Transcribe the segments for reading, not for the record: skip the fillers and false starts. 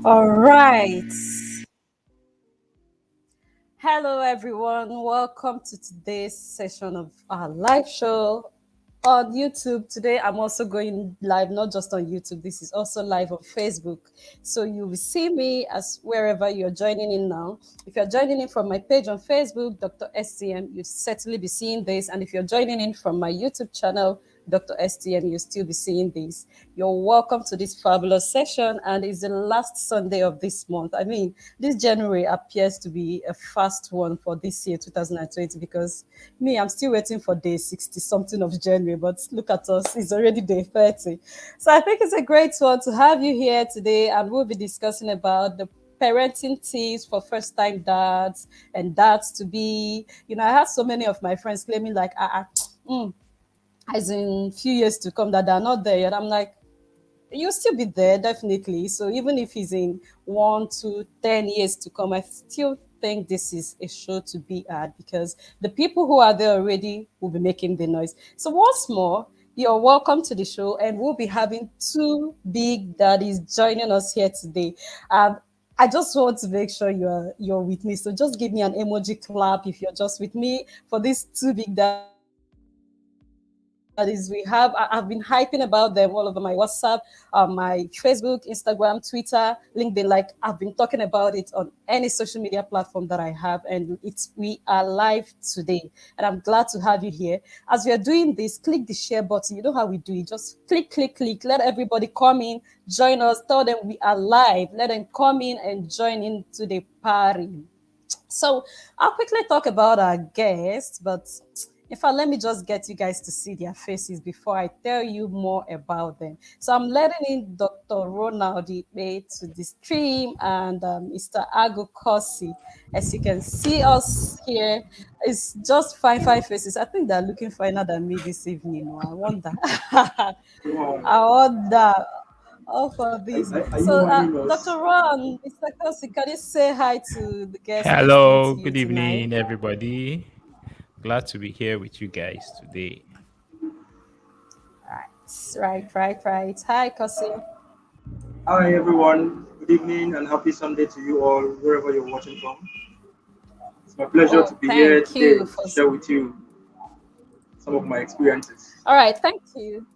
All right. Hello, everyone. Welcome to today's session of our live show on YouTube. Today, I'm also going live, not just on YouTube. This is also live on Facebook. So you will see me as wherever you're joining in now. If you're joining in from my page on Facebook, Dr. STM, you'll certainly be seeing this. And if you're joining in from my YouTube channel, Dr. STM, you'll still be seeing this. You're welcome to this fabulous session, and it's the last Sunday of this month. I mean, this January appears to be a fast one for this year, 2020, because me, I'm still waiting for day 60 something of January, but look at us, it's already day 30. So I think it's a great one to have you here today, and we'll be discussing about the parenting tips for first time dads and dads to be. I had so many of my friends claiming, like, as in few years to come that they're not there yet. I'm like, you'll still be there, definitely. So even if it's in 1 to 10 years to come, I still think this is a show to be at because the people who are there already will be making the noise. So once more, you're welcome to the show, and we'll be having two big daddies joining us here today. I just want to make sure you're with me. So just give me an emoji clap if you're just with me for these two big daddies we have. I've been hyping about them all over my WhatsApp, my Facebook, Instagram, Twitter, LinkedIn. Like I've been talking about it on any social media platform that I have, and we are live today. And I'm glad to have you here. As we are doing this, click the share button. You know how we do it. Just click. Let everybody come in, join us. Tell them we are live. Let them come in and join into the party. So I'll quickly talk about our guests, but in fact, let me just get you guys to see their faces before I tell you more about them. So I'm letting in Dr. Ronald Ikpe to the stream and Mr. Agu Cossy. As you can see us here, it's just fine faces. I think they're looking finer than me this evening. Oh, I wonder. I Wow. wonder. All for this. Are So, you warning Dr. us? Ron, Mr. Kosi, can you say hi to the guests listening Hello, to you good tonight? evening, everybody. Glad to be here with you guys today. Right. Hi, Kosi. Hi, everyone. Good evening and happy Sunday to you all, wherever you're watching from. It's my pleasure to Oh, be here thank today you to for. share with you some of my experiences. All right, thank you.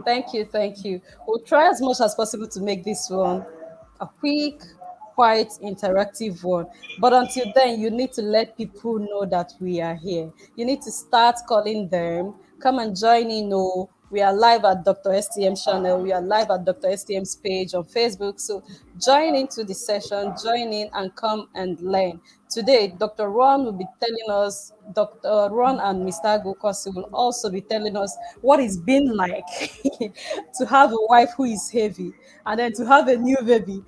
Thank you. We'll try as much as possible to make this one a quick, quite interactive one. But until then, you need to let people know that we are here. You need to start calling them. Come and join in. Oh, we are live at Dr. STM channel. We are live at Dr. STM's page on Facebook. So join into the session, join in and come and learn. Today, Dr. Ron will be telling us, Dr. Ron and Mr. Agokosi will also be telling us what it's been like to have a wife who is heavy and then to have a new baby.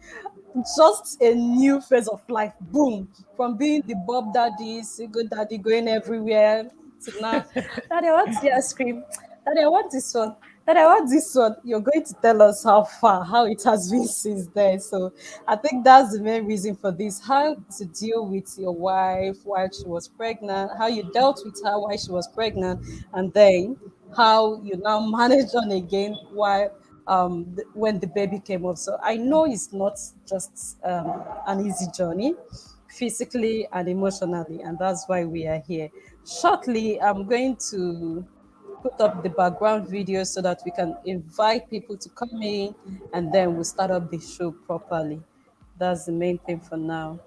Just a new phase of life. Boom. From being the Bob daddy, single daddy going everywhere to now. Daddy, I want the ice cream. Daddy, I want this one. Daddy, I want this one. You're going to tell us how far, how it has been since then. So I think that's the main reason for this. How to deal with your wife while she was pregnant, how you dealt with her while she was pregnant, and then how you now manage on again while when the baby came up. So I know it's not just an easy journey, physically and emotionally, and that's why we are here. Shortly, I'm going to put up the background video so that we can invite people to come in, and then we'll start up the show properly. That's the main thing for now.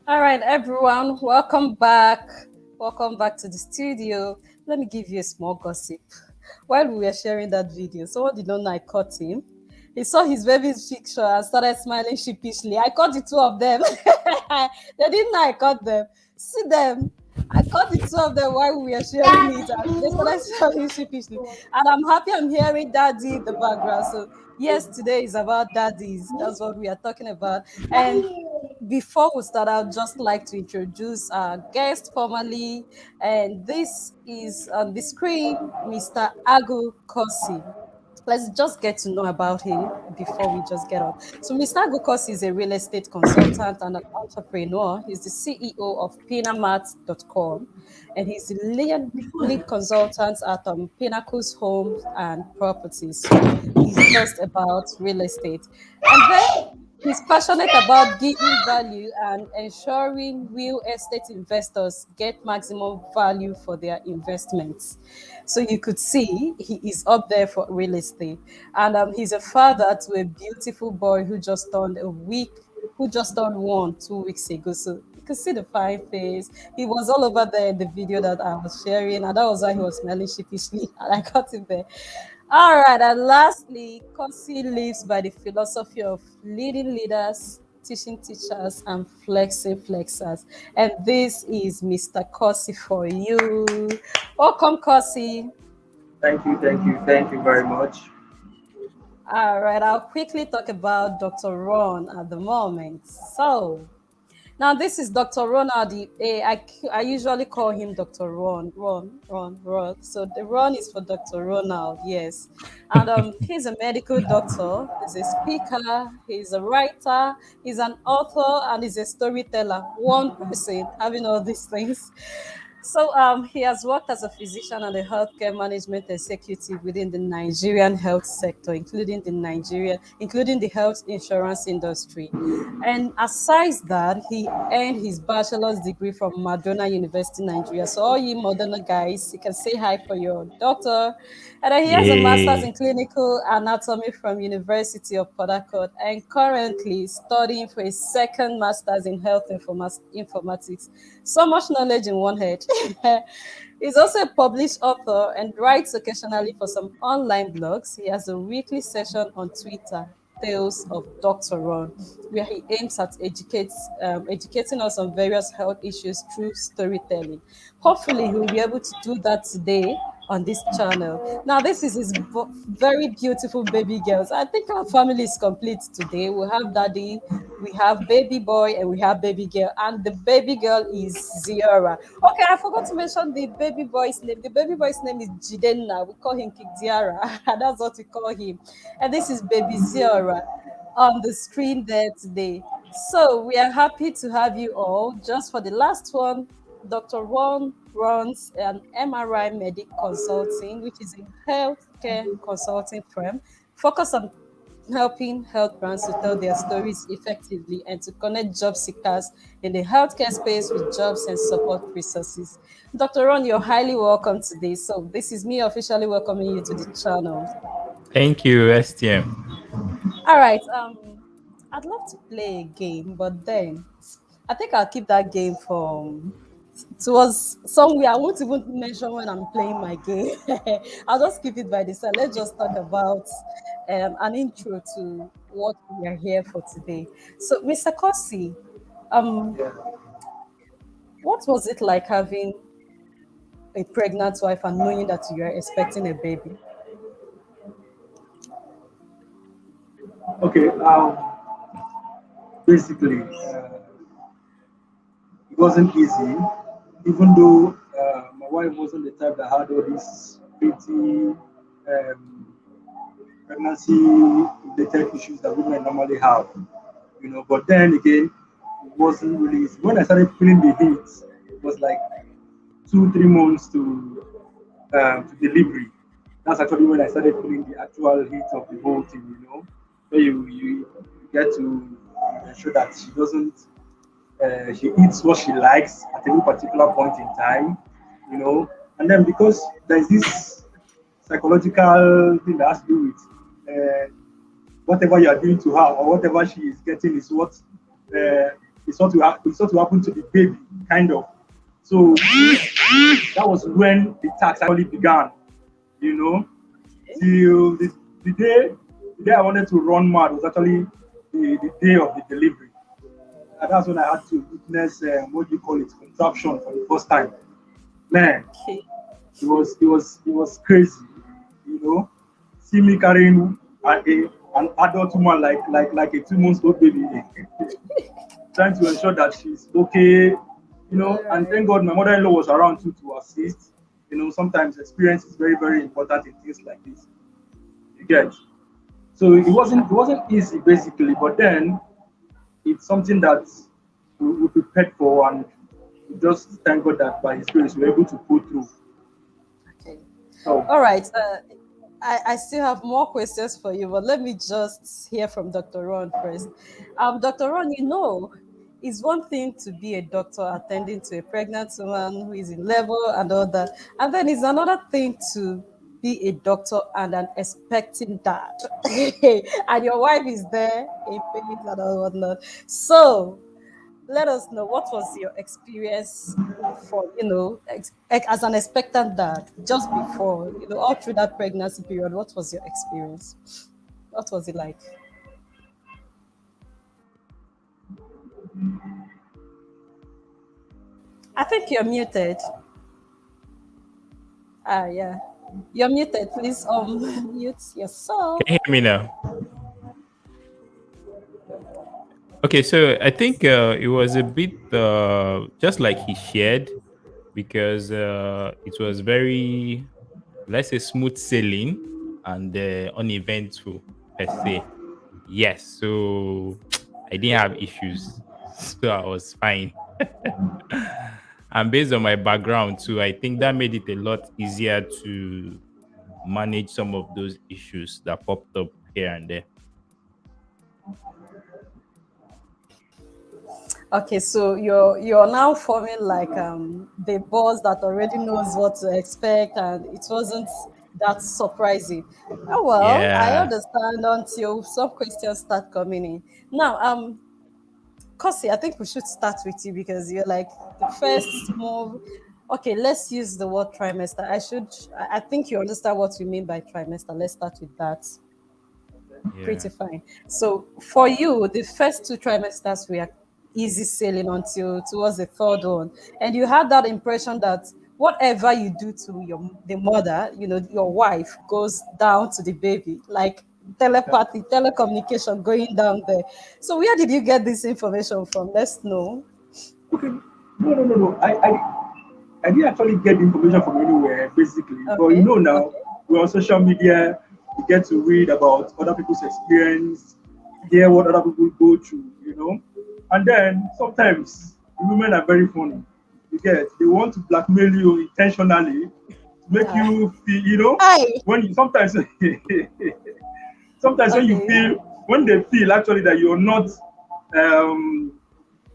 All right, everyone, welcome back. Welcome back to the studio. Let me give you a small gossip. While we were sharing that video, someone did not know I caught him. He saw his baby's picture and started smiling sheepishly. I caught the two of them. They didn't know I caught them. See them. I caught the two of them while we were sharing it, and they started smiling sheepishly. And I'm happy I'm hearing daddy in the background. So, yes, today is about daddies. That's what we are talking about. And before we start, I'd just like to introduce our guest formally, and this is on the screen, Mr. Agu Cossy. Let's just get to know about him before we just get on. So, Mr. Agu Cossy is a real estate consultant and an entrepreneur. He's the CEO of pinamart.com, and he's the lead consultant at Pinnacle's Homes and Properties. So, he's just about real estate. And then he's passionate about giving value and ensuring real estate investors get maximum value for their investments. So you could see he is up there for real estate. And he's a father to a beautiful boy who just turned 2 weeks ago. So you can see the fine face. He was all over there in the video that I was sharing, and that was why he was smelling sheepishly. And I got him there. All right, and lastly, Cossy lives by the philosophy of leading leaders, teaching teachers, and flexing flexers. And this is Mr. Cossy for you. Welcome, Cossy. Thank you very much. All right, I'll quickly talk about Dr. Ron at the moment. So, now, this is Dr. Ronald Ikpe. I usually call him Dr. Ron. So the Ron is for Dr. Ronald, yes. And he's a medical doctor, he's a speaker, he's a writer, he's an author, and he's a storyteller. One person having all these things. So he has worked as a physician and a healthcare management executive within the Nigerian health sector, including the health insurance industry. And aside that, he earned his bachelor's degree from Madonna University, Nigeria. So all you Madonna guys, you can say hi for your doctor. And then he has a master's Yeah. in clinical anatomy from University of Port Harcourt and currently studying for a second master's in health informatics. So much knowledge in one head. He's also a published author and writes occasionally for some online blogs. He has a weekly session on Twitter, Tales of Dr. Ron, where he aims at educating us on various health issues through storytelling. Hopefully, he will be able to do that today on this channel. Now, this is his very beautiful baby girls. I think our family is complete today. We have daddy, we have baby boy, and we have baby girl. And the baby girl is Ziora. Okay, I forgot to mention the baby boy's name. The baby boy's name is Jidenna. We call him Kikdiara. That's what we call him. And this is baby Ziora on the screen there today. So we are happy to have you all. Just for the last one, Dr. Ron runs an MRI Medic Consulting, which is a healthcare consulting firm focused on helping health brands to tell their stories effectively and to connect job seekers in the healthcare space with jobs and support resources. Dr. Ron, you're highly welcome today. So this is me officially welcoming you to the channel. Thank you, STM. All right. I'd love to play a game, but then I think I'll keep that game for towards somewhere. I won't even mention when I'm playing my game. I'll just keep it by the side. Let's just talk about an intro to what we are here for today. So, Mr. Cossy, um, Yeah. what was it like having a pregnant wife and knowing that you are expecting a baby? Okay. Basically, It wasn't easy, even though my wife wasn't the type that had all these pretty pregnancy related issues that women normally have, But then again, it wasn't really easy. When I started feeling the heat, it was like 2, 3 months to delivery. That's actually when I started feeling the actual heat of the whole thing. So you get to ensure that she doesn't she eats what she likes at any particular point in time. And then because there's this psychological thing that has to do with whatever you are doing to her or whatever she is getting is what will happen to the baby, kind of. So that was when the tax actually began, you know, till the day I wanted to run mad was actually the day of the delivery. And that's when I had to witness what do you call it, contraption for the first time. Man, Okay. it was crazy, you know. See me carrying an adult woman like a 2 months old baby, trying to ensure that she's okay. All And right. thank God my mother-in-law was around too to assist. Sometimes experience is very, very important in things like this. You get. So it wasn't easy basically, but then it's something that we prepared for, and we just thank God that by His grace we were able to pull through. Okay. So All right. I still have more questions for you, but let me just hear from Dr. Ron first. Dr. Ron, it's one thing to be a doctor attending to a pregnant woman who is in labor and all that, and then it's another thing to be a doctor and an expecting dad, and your wife is there in pain and all whatnot. So, let us know what was your experience for as an expectant dad just before all through that pregnancy period. What was your experience? What was it like? I think you're muted. Yeah, you're muted. Please mute yourself. Can you hear me now? Okay, so I think it was a bit just like he shared because it was very, let's say, smooth sailing and uneventful per se. Yes, so I didn't have issues, so I was fine. And based on my background too, I think that made it a lot easier to manage some of those issues that popped up here and there. Okay, so you're now forming like the boss that already knows what to expect, and it wasn't that surprising. Oh well, I Yeah. understand until some questions start coming in. Now, Cossy, I think we should start with you because you're like the first move. Okay, let's use the word trimester. I think you understand what we mean by trimester. Let's start with that. Yeah. Pretty fine. So for you, the first two trimesters were easy sailing until towards the third one, and you had that impression that whatever you do to the mother, your wife, goes down to the baby, like telepathy, telecommunication going down there. So where did you get this information from? Let's know. okay, no. I didn't actually get the information from anywhere, basically. But Okay, now okay, we're on social media, we get to read about other people's experience, hear what other people go through. And then sometimes the women are very funny. They want to blackmail you intentionally to make uh, you feel, hi, when you sometimes sometimes okay, when they feel actually that you're not um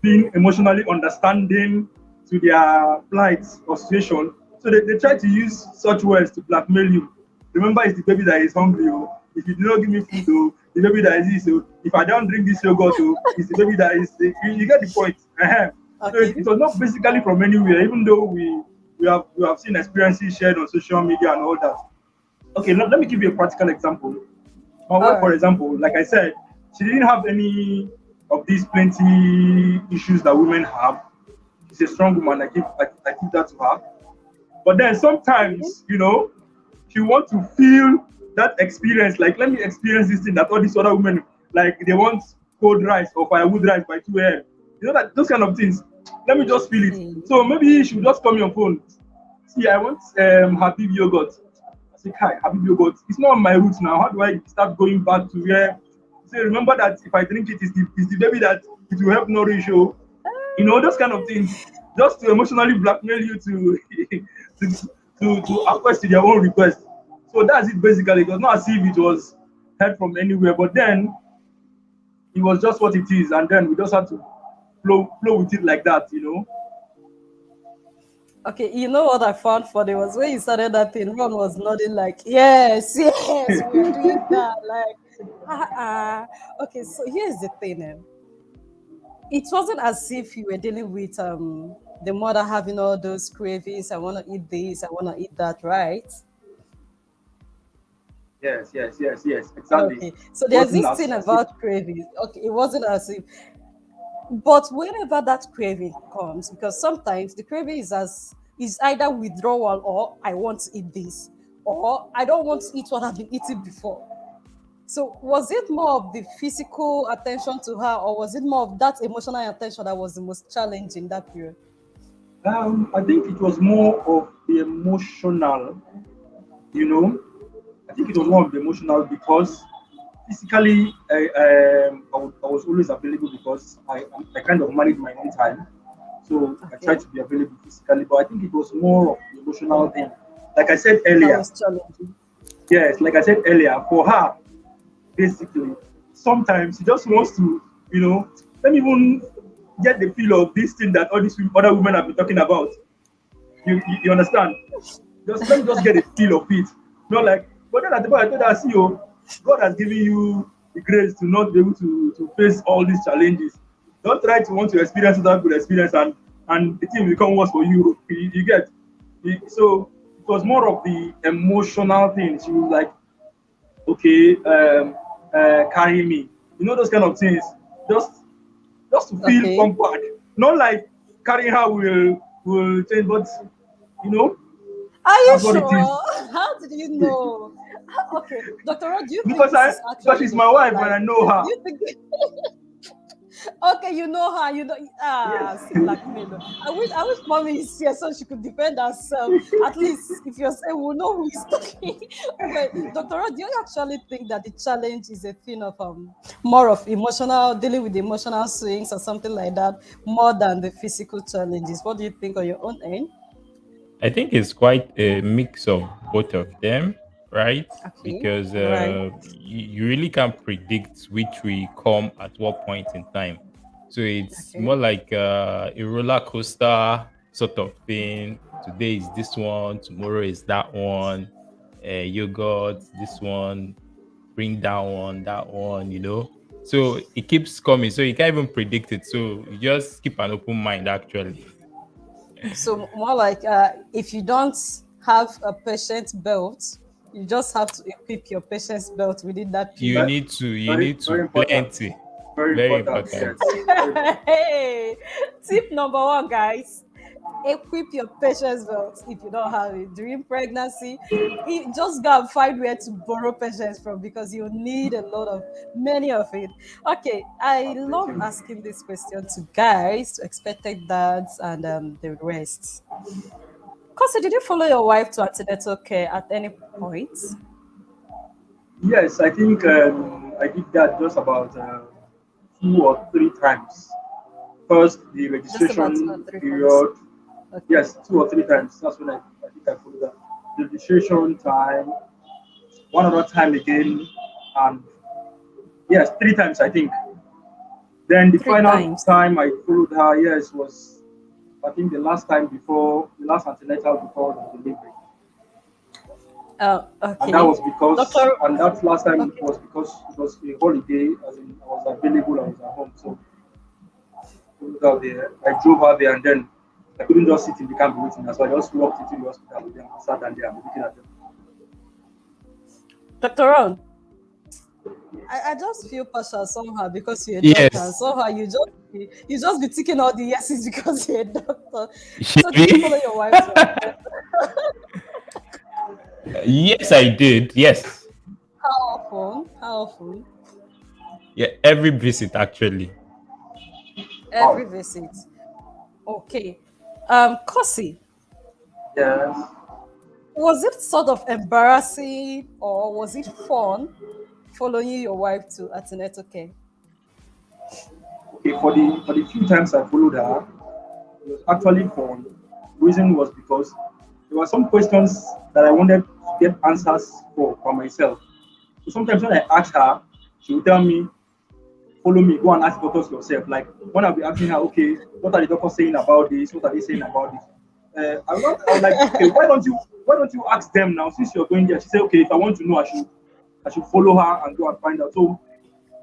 being emotionally understanding to their plight or situation. So they try to use such words to blackmail you. Remember, it's the baby that is hungry. Oh. If you do not give me food, oh, the baby that is this. Oh. If I don't drink this yogurt, oh, it's the baby that is. You get the point. So okay, it was not basically from anywhere, even though we have seen experiences shared on social media and all that. Okay, let me give you a practical example. My all wife, for right, example, like I said, she didn't have any of these plenty issues that women have. She's a strong woman. I give that to her. But then okay, sometimes, she wants to feel that experience. Like, let me experience this thing that all these other women, like, they want cold rice or firewood rice by 2 a.m. You know that those kind of things. Let me just feel it. Mm. So maybe you should just call me on phone. See, I want Habib yogurt. I say, hi, Habib yogurt. It's not on my roots now. How do I start going back to where? Say, remember that if I drink it, it's the baby that it will help nourish you. You know, those kind of things. Just to emotionally blackmail you to to to acquiesce to their own request. So that's it basically. It was not as if it was heard from anywhere, but then it was just what it is, and then we just had to flow with it like that, you know. Okay, you know what I found funny was when you started that thing, Ron was nodding like, yes, yes, we are doing that. Like, okay, so here's the thing. It wasn't as if you were dealing with the mother having all those cravings. I want to eat this, I want to eat that, right? Yes, exactly. Okay, so It there's wasn't this thing as if about cravings. Okay, it wasn't as if, but whenever that craving comes, because sometimes the craving is either withdrawal or I want to eat this, or I don't want to eat what I've been eating before. So was it more of the physical attention to her, or was it more of that emotional attention that was the most challenging that period? I think it was more of the emotional, you know. I think it was Okay, more of the emotional because physically I was always available because I kind of manage my own time. So I tried okay, to be available physically, but I think it was more of the emotional thing. Like I said that earlier, was challenging. yes, like I said earlier, for her, basically, sometimes she just wants to, you know, let me even get the feel of this thing that all these other women have been talking about. You understand? Just let me just get a feel of it. Not like, but then at the point I told her, see, oh, God has given you the grace to not be able to face all these challenges. Don't try to want to experience that good experience and the thing will become worse for you. You get so it was more of the emotional thing. She was like, okay, carry me. You know those kind of things. Just just to feel Okay, pampered. Not like carrying her will change, but you know are you that's what it is. sure? How did you know? Okay, Dr. Rod, do you think Because this I is because actually she's the my wife and like? I know Do her. you think? Okay, you know her. You know. See, Yes. blackmail. I wish mommy is here so she could defend herself. At least if you're saying we'll know who is talking. But Dr. Rod, do you actually think that the challenge is a thing of more of emotional dealing with emotional swings or something like that, more than the physical challenges? What do you think on your own end? I think it's quite a mix of both of them, right? Okay. Because Right. you really can't predict which will come at what point in time. So it's Okay. more like a roller coaster sort of thing. Today is this one, tomorrow is that one. Yogurt, this one, bring that one, you know. So it keeps coming. So you can't even predict it. So you just keep an open mind, actually. So more like if you don't have a patient belt, you just have to equip your patient's belt within that You period. Ve- need to, you Very need to very important. plenty. Very Very important. important. Yes. Very important. Hey, tip number one, guys. Equip your patience belt if you don't have it during pregnancy. Just go and find where to borrow patience from because you need a lot of many of it. Okay, I I'm with love you. asking this question to guys, to expected dads, and the rest. Cause did you follow your wife to antenatal care at any point? Yes, I think I did that just about 2 or 3 times. First, the Just about two or registration three times. period. Okay. Yes, 2 or 3 times. That's when I think I followed that. The registration time, one other time again, and yes, 3 times I think. Then the Three final times. time I followed her, yes, was I think the last time before the last antenatal before the delivery. And that Okay. was because Doctor, and that last time okay. was because it was a holiday, as in I was available, I was at home. So I followed her there. I drove her there and then I couldn't just sit in the car and be waiting. So I just walked into the hospital with them and sat down there and looking at them. Dr. Ron, I just feel partial somehow because you're a doctor. And Yes. somehow you just be ticking all the yeses because you're a doctor. Should So did you we? follow your wife to attend? Yes, I did. Yes. How often? How often? Yeah, every visit actually. Every Wow. visit. Okay. Cossy, Yes. was it sort of embarrassing or was it fun following your wife to antenatal care? Okay, for the few times I followed her, it was actually fun. Reason was because there were some questions that I wanted to get answers for myself. So sometimes when I asked her, she would tell me, follow me, go and ask doctors yourself. Like when I'll be asking her, okay, what are the doctors saying about this? What are they saying about this? I was like, okay, why don't you ask them now since you're going there? She said, okay, if I want to know, I should follow her and go and find out. So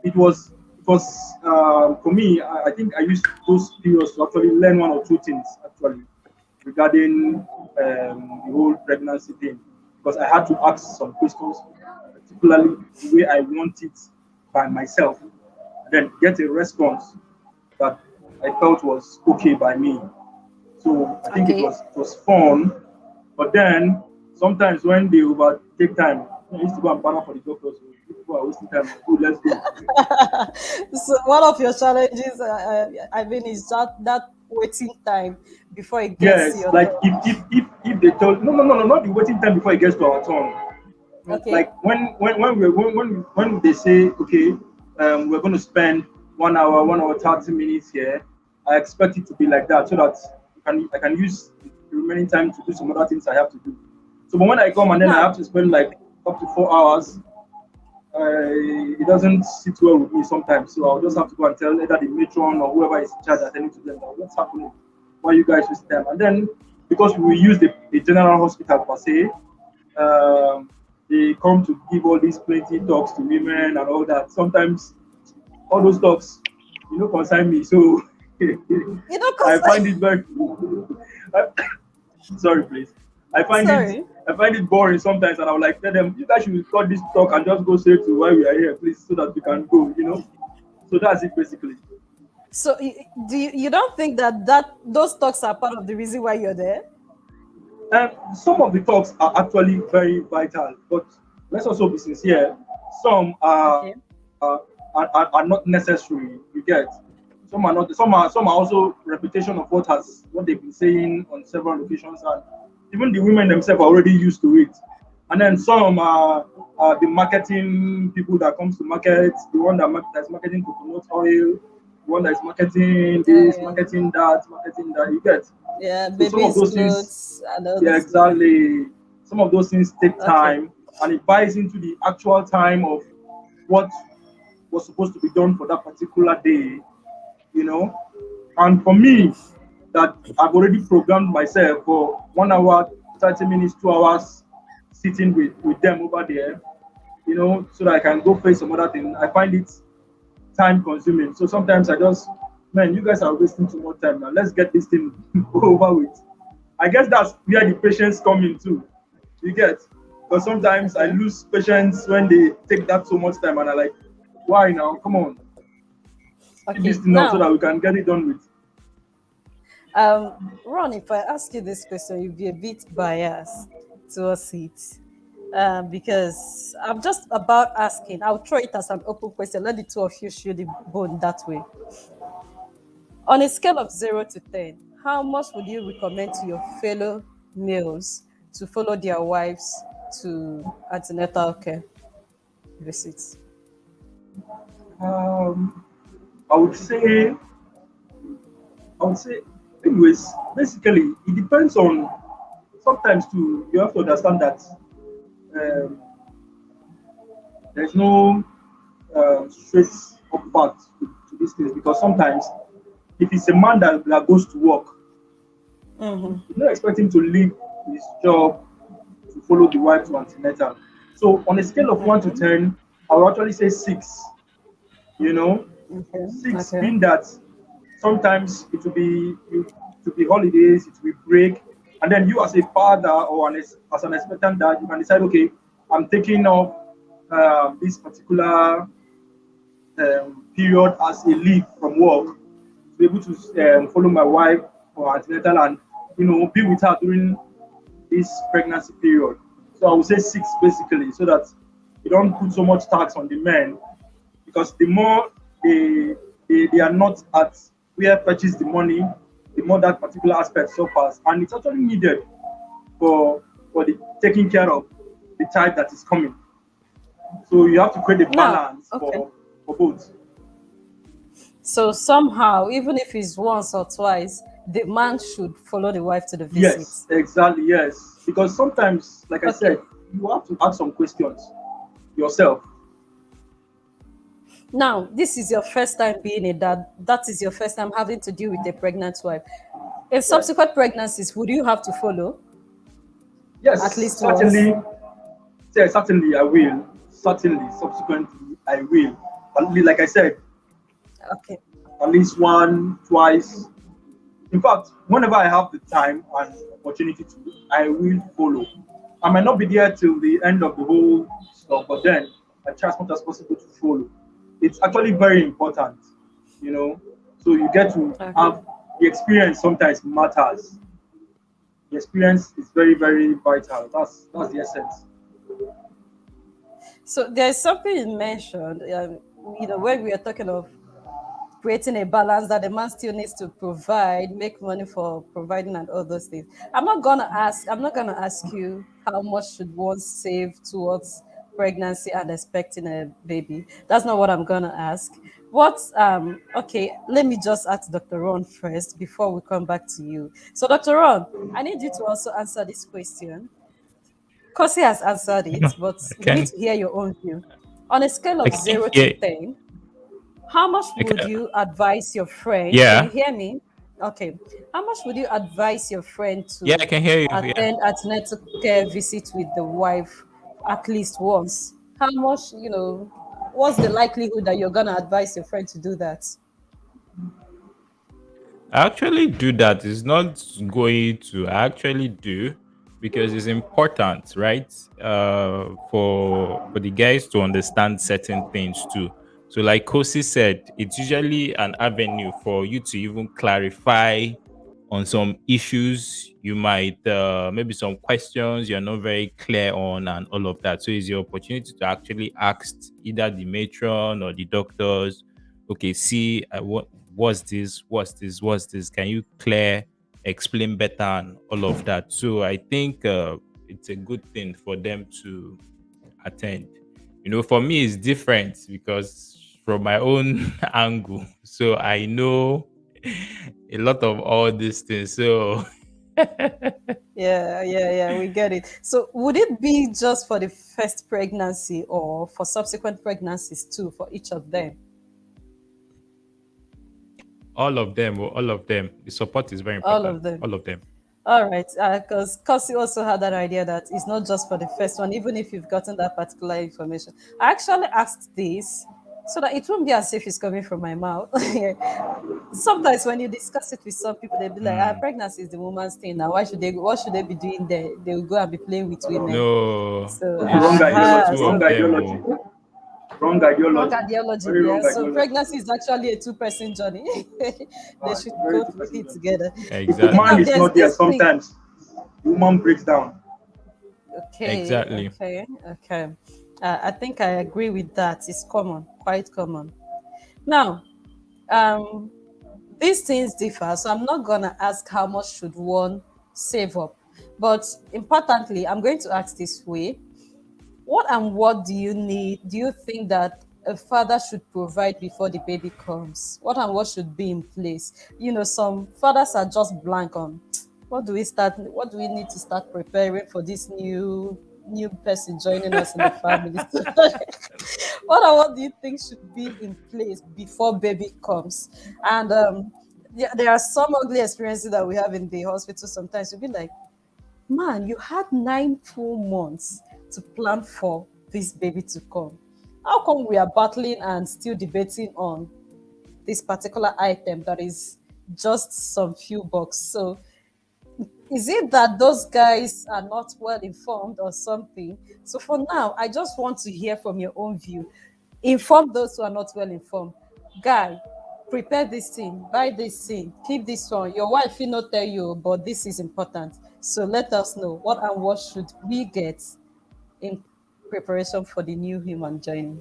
it was for me. I think I used those periods to actually learn one or two things actually regarding the whole pregnancy thing because I had to ask some questions, particularly the way I want it by myself, and then get a response that I felt was okay by me. So I think it Okay. was it was fun, but then sometimes when they overtake time, I used to go and banner for the doctors. So people are wasting time. Like, oh, let's go. So one of your challenges, I mean, is that waiting time before it gets to Yes, your like turn. if they told no, not the waiting time before it gets to our turn. No, Okay. like when they say okay, we're going to spend 1 hour 30 minutes here. I expect it to be like that so that I can use the remaining time to do some other things I have to do. So, but when I come and then I Now, have to spend like up to 4 hours, it doesn't sit well with me sometimes. So I'll just have to go and tell either the matron or whoever is in charge attending to them that what's happening, why you guys waste time. And then because we use the general hospital per se, um, they come to give all these plenty talks to women and all that. Sometimes all those talks, concern me. So you know, I cause find it very sorry, please. I find it sorry. I find it boring sometimes, and I would like tell them, you guys should cut this talk and just go straight to why we are here, please, so that we can go. So that's it basically. So you don't think that those talks are part of the reason why you're there? And some of the talks are actually very vital, but let's also be sincere. Some Okay. are not necessary. You get some are not. Some are also reputation of what they've been saying on several occasions, and even the women themselves are already used to it. And then some are the marketing people that comes to market, the one that's marketing coconut oil, the one that's marketing this, Yeah, marketing that. You get. yeah, So some of baby's those things, clothes and all yeah, this. Yeah. exactly. Some of those things take Okay. time, and it buys into the actual time of what was supposed to be done for that particular day, you know. And for me, that I've already programmed myself for 1 hour, 30 minutes, 2 hours sitting with them over there, so that I can go face some other thing. I find it time consuming. So sometimes I just, man, you guys are wasting too much time now. Let's get this thing over with. I guess that's where the patience come in too. You get? Because sometimes I Okay. lose patience when they take that so much time and I like, why now? Come on, speed this Okay. thing up so that Now, we can get it done with. Ron, if I ask you this question, you'll be a bit biased towards it. Because I'm just about asking. I'll throw it as an open question. Let the two of you shoot the bone that way. On a scale of 0 to 10, how much would you recommend to your fellow males to follow their wives to antenatal care visits? Um, I would say, I would say, anyways, basically, it depends on. Sometimes too, you have to understand that um, there's no straight up path to these things because sometimes if it's a man that goes to work, Mm-hmm. you don't expect him to leave his job to follow the wife to antenatal. So on a scale of 1 to 10, I would actually say six. You know, Okay. six Okay. being that sometimes it will be holidays, it will be break, and then you as a father or as an expectant dad, you can decide, okay, I'm taking off this particular period as a leave from work to be able to follow my wife for antenatal and be with her during this pregnancy period. So I would say six basically, so that you don't put so much tax on the men because the more they are not at where purchase the money, the more that particular aspect suffers, and it's actually needed for the taking care of the child that is coming. So you have to create a Now, balance okay. for both. So somehow, even if it's once or twice, the man should follow the wife to the visit. Yes, exactly. Yes, because sometimes, like I Okay. said, you have to ask some questions yourself. Now, this is your first time being a dad. That is your first time having to deal with a pregnant wife. In Right. subsequent pregnancies, would you have to follow at Yes, least once? certainly. Yes, certainly I will. Certainly, subsequently I will. But like I said, Okay. at least one, twice. In fact, whenever I have the time and opportunity to, I will follow. I might not be there till the end of the whole stuff, but then I try as much as possible to follow. It's actually very important, you know. So you get to Okay. have the experience. Sometimes matters. The experience is very, very vital. That's the essence. So there's something you mentioned, when we are talking of creating a balance that the man still needs to provide, make money for providing and all those things. I'm not gonna ask you how much should one save towards pregnancy and expecting a baby. That's not what I'm gonna ask. What okay, let me just ask Dr. Ron first before we come back to you. So Dr. Ron, I need you to also answer this question. Kosi has answered it, but I we need can to hear your own view. On a scale I of can 0 to hear 10, how much I would can, you advise your friend? Can you yeah. hear me? Okay. How much would you advise your friend Yeah, I to can hear you. Yeah. attend antenatal care visit with the wife at least once? How much, what's the likelihood that you're going to advise your friend to do that? I actually do that. It's not going to I actually do because it's important, right? For the guys to understand certain things too. So, like Kosi said, it's usually an avenue for you to even clarify on some issues you might maybe some questions you're not very clear on and all of that. So it's your opportunity to actually ask either the matron or the doctors, okay, see, what's this, can you clear, explain better and all of that. So I think it's a good thing for them to attend. For me it's different because from my own angle, so I know a lot of all these things. So Yeah, yeah, yeah, we get it. So, would it be just for the first pregnancy or for subsequent pregnancies too, for each of them? all of them, the support is very All important, of them. all of them. All right, because you also had that idea that it's not just for the first one, even if you've gotten that particular information. I actually asked this so that it won't be as if it's coming from my mouth. Sometimes when you discuss it with some people, they'll be like, Hmm. pregnancy is the woman's thing now. Why should they? What should they be doing there? They will go and be playing with women. No, So, Wrong it's ideology. two so Wrong of them. ideology. Oh. Wrong wrong ideology. ideology. Very Yeah. wrong So ideology. pregnancy is actually a two-person journey. They Ah, should it's very go through two-person it journey. together. If the Okay, man now Exactly. is there's not there, this thing. sometimes the woman breaks down. Okay, Exactly. okay, okay. I think I agree with that. It's common, quite common. Now, um, these things differ, so I'm not gonna ask how much should one save up. But importantly, I'm going to ask this way: what and what do you need? Do you think that a father should provide before the baby comes? What and what should be in place? Some fathers are just blank on what do we need to start preparing for this new person joining us in the family? What do you think should be in place before baby comes? And yeah, there are some ugly experiences that we have in the hospital. Sometimes you'll be like, man, you had 9 full months to plan for this baby to come. How come we are battling and still debating on this particular item that is just some few bucks? So, is it that those guys are not well informed or something? So, for now, I just want to hear from your own view. Inform those who are not well informed. Guy, prepare this thing, buy this thing, keep this one. Your wife will not tell you, but this is important. So let us know what and what should we get in preparation for the new human journey.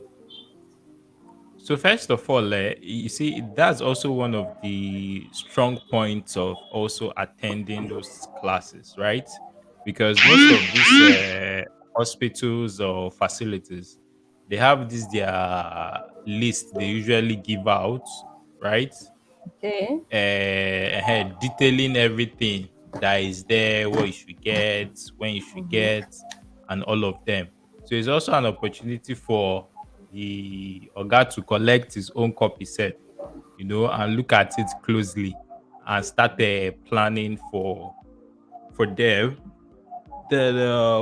So first of all, you see, that's also one of the strong points of also attending those classes, right? Because most of these hospitals or facilities, they have this their list they usually give out, right? Okay. Detailing everything that is there, what you should get, when you should Mm-hmm. get, and all of them. So it's also an opportunity for the Oga to collect his own copy set, and look at it closely and start planning for them. Then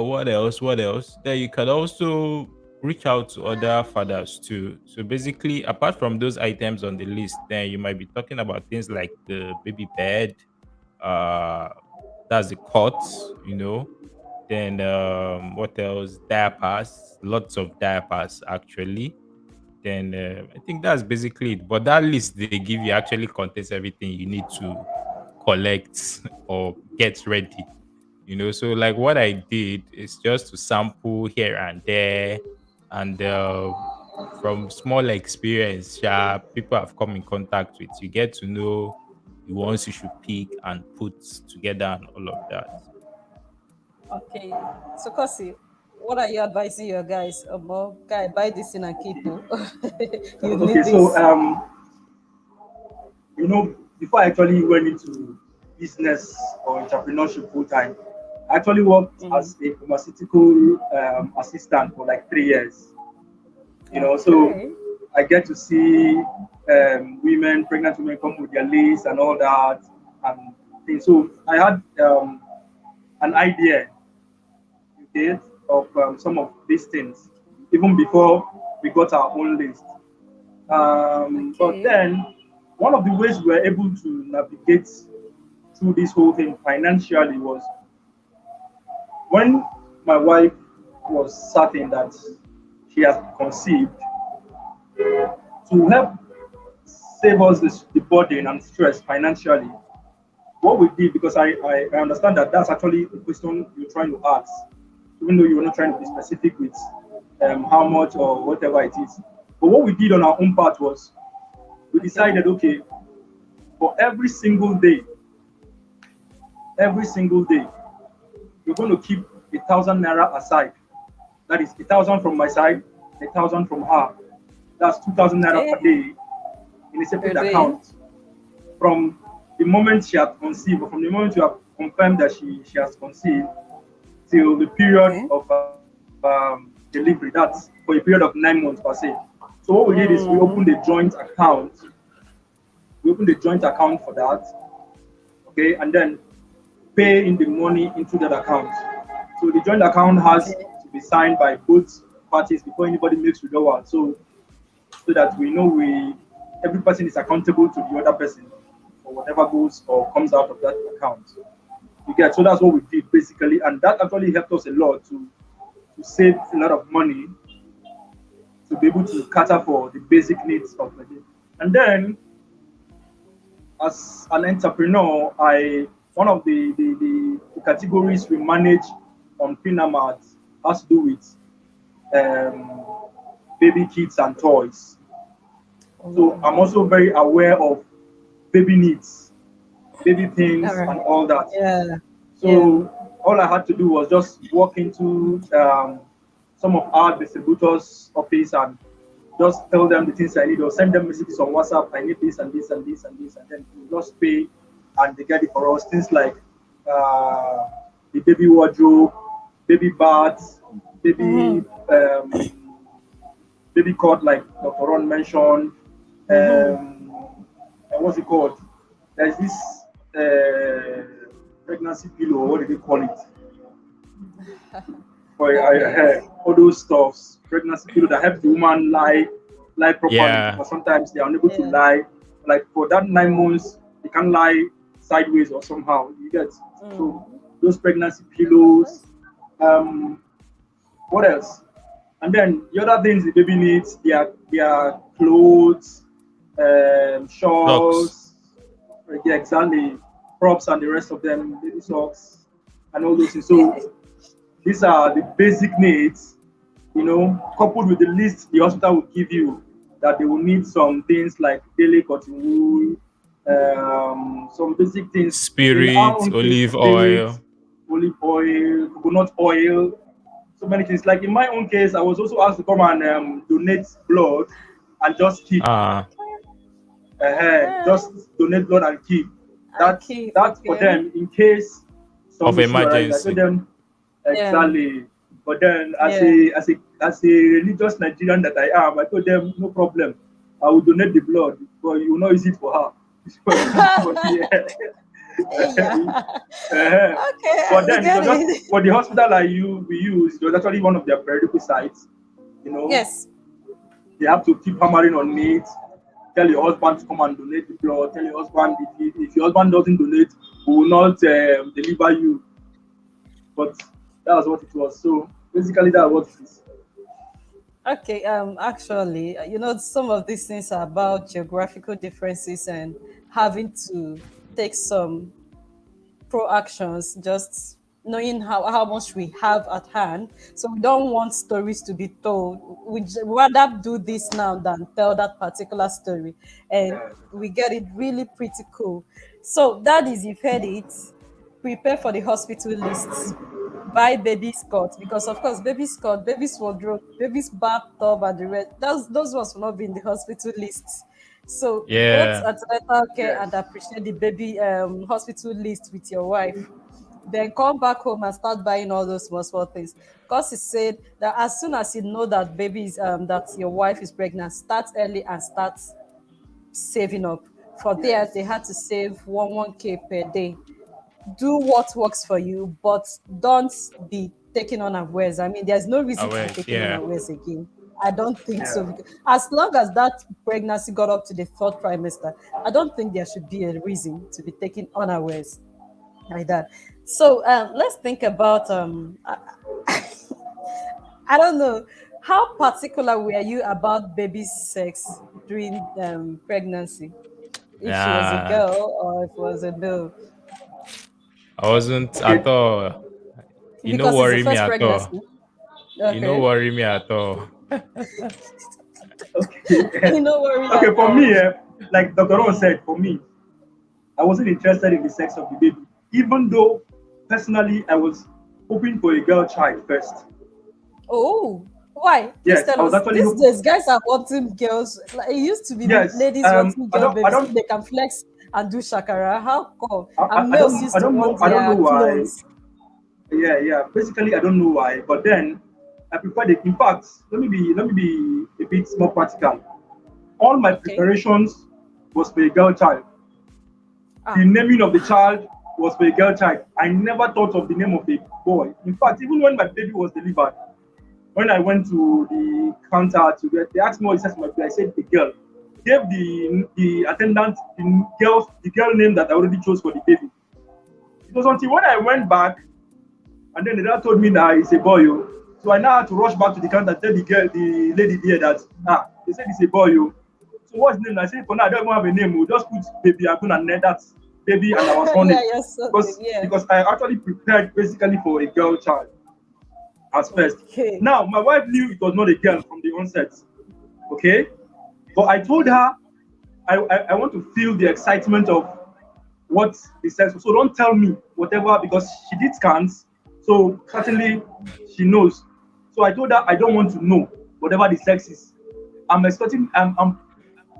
what else? What else? Then you can also reach out to other fathers too. So basically, apart from those items on the list, then you might be talking about things like the baby bed, uh, that's the cot. Then what else? Diapers, lots of diapers actually. Then I think that's basically it. But that list they give you actually contains everything you need to collect or get ready. So like what I did is just to sample here and there, and from small experience, people have come in contact with. You get to know the ones you should pick and put together and all of that. Okay. So, Kosi, what are you advising your guys about? Guy, buy this in and keep. Oh. You Okay, need so this. before I actually went into business or entrepreneurship full time, I actually worked Mm. as a pharmaceutical assistant for like 3 years. So Okay. I get to see women, pregnant women, come with their list and all that, and things. So I had an idea, okay, of some of these things even before we got our own list. But Okay. then, one of the ways we were able to navigate through this whole thing financially was when my wife was certain that she has conceived, to help save us the burden and stress financially. What we did, because I understand that that's actually the question you're trying to ask, even though you're not trying to be specific with how much or whatever it is. But what we did on our own part was we Okay. decided, okay, for every single day, we're going to keep 1,000 naira aside. That is 1,000 from my side, 1,000 from her. That's 2,000 naira per Okay. day in a separate Per day. account. From the moment she had conceived, or from the moment you have confirmed that she has conceived, till the period Okay. of delivery. That's for a period of 9 months per se. So what we did is we opened a Mm. joint account. We opened a joint account for that, okay, and then pay in the money into that account. So the joint account has Okay. to be signed by both parties before anybody makes withdrawal. So that we know we every person is accountable to the other person for whatever goes or comes out of that account. You get, so that's what we did basically, and that actually helped us a lot to save a lot of money to be able to cater for the basic needs of the day. And then as an entrepreneur, I one of the categories we manage on Pinamart has to do with um, baby kits and toys. So I'm Oh. also very aware of baby needs, baby All things, right. and all that. Yeah. Yeah. So all I had to do was just walk into some of our distributors' office and just tell them the things I need or send them messages on WhatsApp. I need this and this and this and this, and then we just pay and they get it for us. Things like uh, the baby wardrobe, baby baths, baby Mm-hmm. baby cot like Dr. Ron mentioned. Mm-hmm. What's it called? There's this pregnancy pillow. What do they call it? For Okay. all those stuffs, pregnancy pillow that help the woman lie properly Yeah. because sometimes they are unable to Yeah. lie. Like for that 9 months, they can lie sideways or somehow. You get, so Mm. those pregnancy pillows. Nice. Um, what else? And then the other things the baby needs, their clothes, Socks. shawls, yeah, exactly, props and the rest of them, baby socks, and all those things. So these are the basic needs, coupled with the list the hospital will give you. that they will need some things like daily cotton wool, some basic things. In our Spirit, own case, olive spirit, oil. olive oil, coconut oil, so many things. Like in my own case, I was also asked to come and donate blood and just keep. Ah, Eh, Just donate blood and keep. and That's keep, that's for okay. them in case some of issue arise. I told emergency. them Yeah, exactly. But then, yeah. as a religious Nigerian that I am, I told them no problem. I will donate the blood, but you will not use it for her. Use it for me. Yeah. Uh-huh. Okay, But we then it get was just it. for the hospital we use. It was actually one of their prerequisites. You know, Yes. they have to keep hammering on it. Tell your husband to come and donate the blood. Tell your husband if your husband doesn't donate, we will not deliver you. But that was what it was. So basically, that was what it is. Okay, actually, some of these things are about geographical differences and having to take some pro actions, just knowing how much we have at hand. So we don't want stories to be told. Rather do this now than tell that particular story. And Yeah. we get it really pretty cool. So that is, you've heard it. Prepare for the hospital lists. Buy baby skirt because of course baby skirt, baby's wardrobe, baby's bathtub and the rest. Those ones will not be in the hospital lists. So go to Yeah. antenatal care and Yes. appreciate the baby hospital list with your wife. Then come back home and start buying all those small things. Because he said that as soon as you know that baby is that your wife is pregnant, start early and start saving up. For theirs, Yes. they had to save one k per day. Do what works for you, but don't be taking unawares. I mean, there's no reason to be Awareness. taking Yeah. unawares again. I don't think so. Yeah. Because as long as that pregnancy got up to the third trimester, I don't think there should be a reason to be taking unawares like that. So let's think about I don't know, how particular were you about baby's sex during pregnancy? If she was a Yeah. girl or if it was a boy? I wasn't at Okay. all. You know Because it's the worry me first at all. pregnancy. You know Okay. worry me at all. Okay. You know worry at Okay. For all. me, like Dr. Ron Mm. said, for me, I wasn't interested in the sex of the baby, even though personally I was hoping for a girl child first. Oh, why? Please Yes, tell I was us. actually These hoping. days, guys are wanting girls. Like it used to be Yes. ladies wanting I girl don't. I babies so don't. they can flex and do shakara. How come? And I males don't. used to want I don't know their why. clones. Yeah, yeah. Basically, I don't know why. But then I prepared it. In fact, let me be a bit more practical. All my Okay. preparations was for a girl child. The Ah. naming of the child was for a girl child. I never thought of the name of a boy. In fact, even when my baby was delivered, when I went to the counter to get, they asked me what it says my baby. I said the girl. Gave the attendant the girl name that I already chose for the baby. It was until when I went back and then the dad told me that it's a boy. Oh. So I now had to rush back to the counter and tell the lady there that they said it's a boy. Oh. So what's his name? I said for now I don't even have a name. We'll just put baby Agun and that's baby and our Yeah, surname. yes, something. Because Yeah. because I actually prepared basically for a girl child as first. Okay. Now my wife knew it was not a girl from the onset. Okay? But I told Okay. her I want to feel the excitement of what the sex was. So don't tell me whatever because she did scans. So certainly she knows. So I told her I don't want to know whatever the sex is. I'm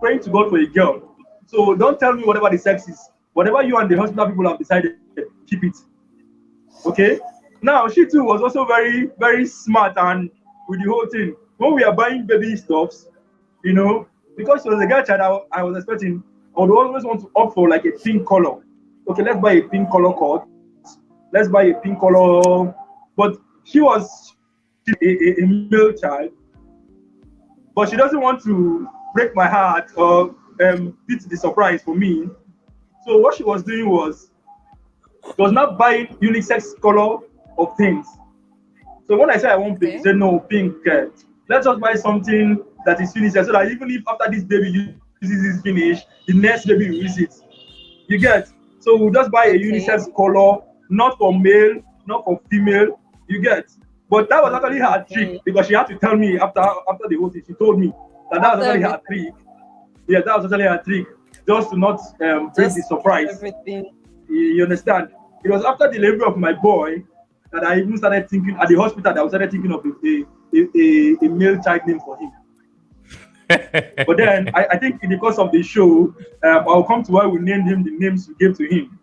praying to God for a girl. So don't tell me whatever the sex is. Whatever you and the hospital people have decided, keep it. Okay? Now she too was also very, very smart and with the whole thing. When we are buying baby stuffs, because she was a girl child, I was expecting I would always want to opt for like a pink color. Okay, let's buy a pink color cord. Let's buy a pink color. But she's a male child, but she doesn't want to break my heart or beat the surprise for me. So what she was doing was not buying unisex color of things. So when I said I want pink, she Okay. said no pink. Let's just buy something that is unisex so that even if after this baby uses this finish, the next baby will use it. You get? So we'll just buy a Okay. unisex color, not for male, not for female. You get? But that was actually her trick Okay. because she had to tell me after the whole thing. She told me that After was actually her everything, trick. Yeah, that was actually her trick, just to not break the just keep surprise. everything. You understand? It was after the delivery of my boy that I even started thinking at the hospital that I started thinking of a male child name for him. But then I think in the course of the show, I'll come to why we named him the names we gave to him.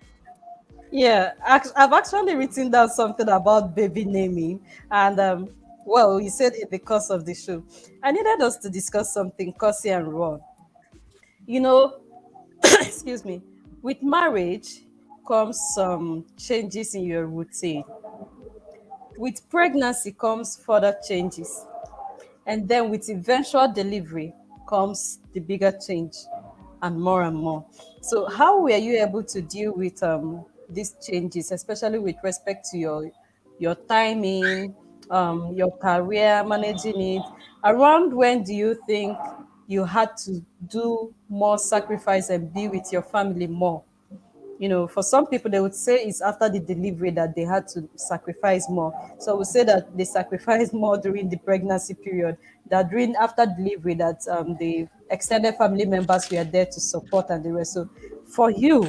Yeah, I've actually written down something about baby naming, and well, you said in the course of the show, I needed us to discuss something, Cossy and Ron. You know, excuse me, with marriage comes some changes in your routine. With pregnancy comes further changes. And then with eventual delivery comes the bigger change and more and more. So how were you able to deal with these changes, especially with respect to your timing, your career, managing it? Around when do you think you had to do more sacrifice and be with your family more? For some people, they would say it's after the delivery that they had to sacrifice more. So we say that they sacrificed more during the pregnancy period, that during after delivery, that the extended family members were there to support and the rest. So for you,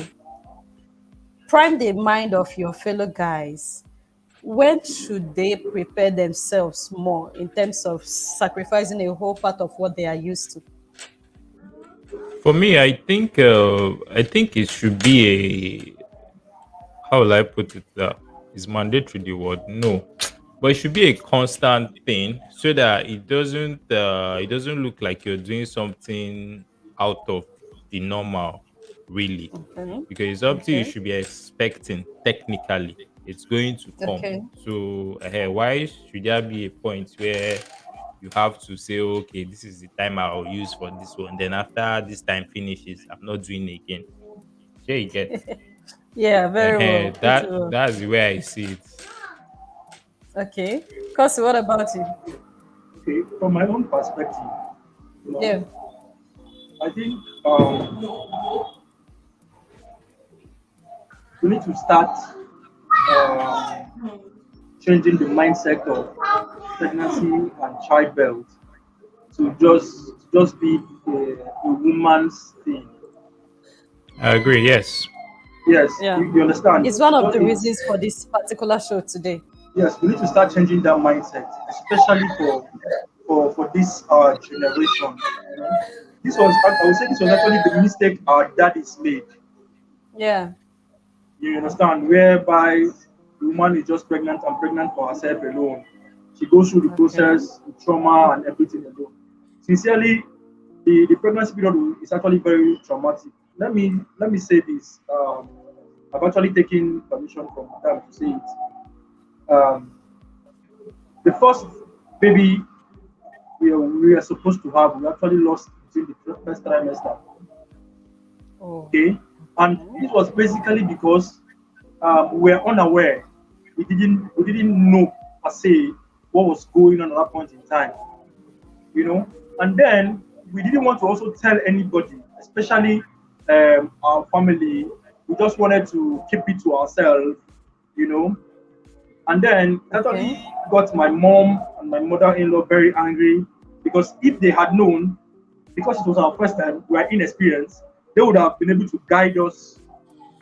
prime the mind of your fellow guys. When should they prepare themselves more in terms of sacrificing a whole part of what they are used to? For me, I think it should be a, how will I put it? Is mandatory the word? No, but it should be a constant thing so that it doesn't look like you're doing something out of the normal, really, Okay. because it's something you Okay. should be expecting. Technically, it's going to come. Okay. So, why should there be a point where you have to say, okay, this is the time I'll use for this one. Then after this time finishes, I'm not doing it again. Sure, you get. Yeah, very well. Pretty well. That's the way I see it. Okay. Kosi, what about you? Okay, from my own perspective, you know, Yeah. I think we need to start changing the mindset of pregnancy and childbirth to just be a woman's thing. I agree. Yes. Yes, Yeah. you understand. It's one of So the reasons for this particular show today. yes, we need to start changing that mindset, especially for this generation. You know, I would say this was actually the mistake our daddies made. Yeah. You understand, whereby the woman is just pregnant and pregnant for herself alone. She goes through the Okay. process, the trauma and everything alone. Sincerely, the pregnancy period is actually very traumatic. Let me say this. I've actually taken permission from Madam to say it. The first baby we are supposed to have, we actually lost during the first trimester. Oh. Okay, and Okay. this was basically because we were unaware. We didn't know per se what was going on at that point in time. You know, and then we didn't want to also tell anybody, especially our family. We just wanted to keep it to ourselves. You know, and then it Okay. actually got my mom and my mother-in-law very angry because if they had known, because it was our first time, we are inexperienced, they would have been able to guide us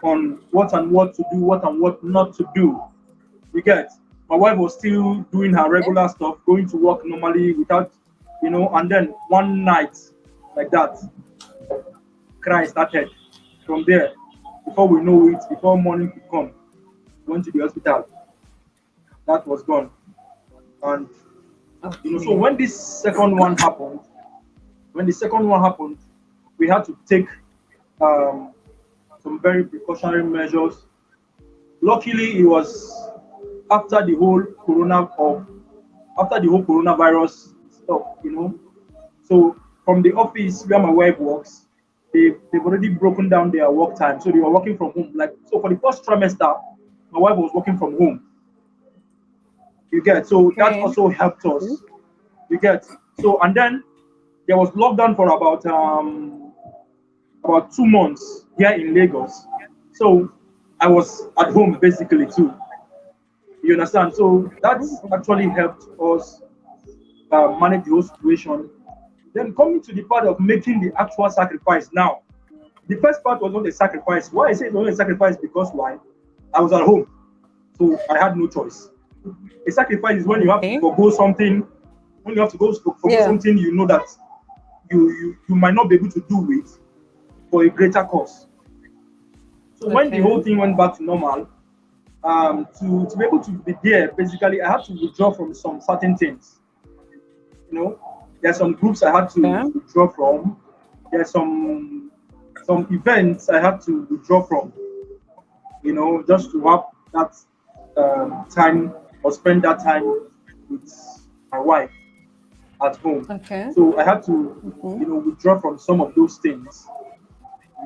on what and what to do, what and what not to do. You get? My wife was still doing her Okay. regular stuff, going to work normally without, and then one night like that, cry started. From there, before we know it, before morning could come, went to the hospital. That was gone. And so Okay. when this second one happened, when the second one happened, we had to take um, some very precautionary measures. Luckily, it was after the whole after the whole coronavirus stuff. So from the office where my wife works, they've already broken down their work time, so they were working from home. Like so, for the first trimester, my wife was working from home. You get so that Okay. also helped Okay. us. You get so, and then there was lockdown for about 2 months here in Lagos. So I was at home basically too. You understand? So that's actually helped us manage the whole situation. Then coming to the part of making the actual sacrifice now. The first part was not a sacrifice. Why I say it was not a sacrifice because why? I was at home, so I had no choice. A sacrifice is when you have to Okay. forgo something, when you have to go forgo Yeah. something you know that you might not be able to do it for a greater cause. So when the whole Okay. thing went back to normal, to be able to be there, basically I had to withdraw from some certain things. You know, there are some groups I had to Okay. withdraw from. There are some events I had to withdraw from. Just to have that time or spend that time with my wife at home. Okay. So I had to, Mhm. withdraw from some of those things.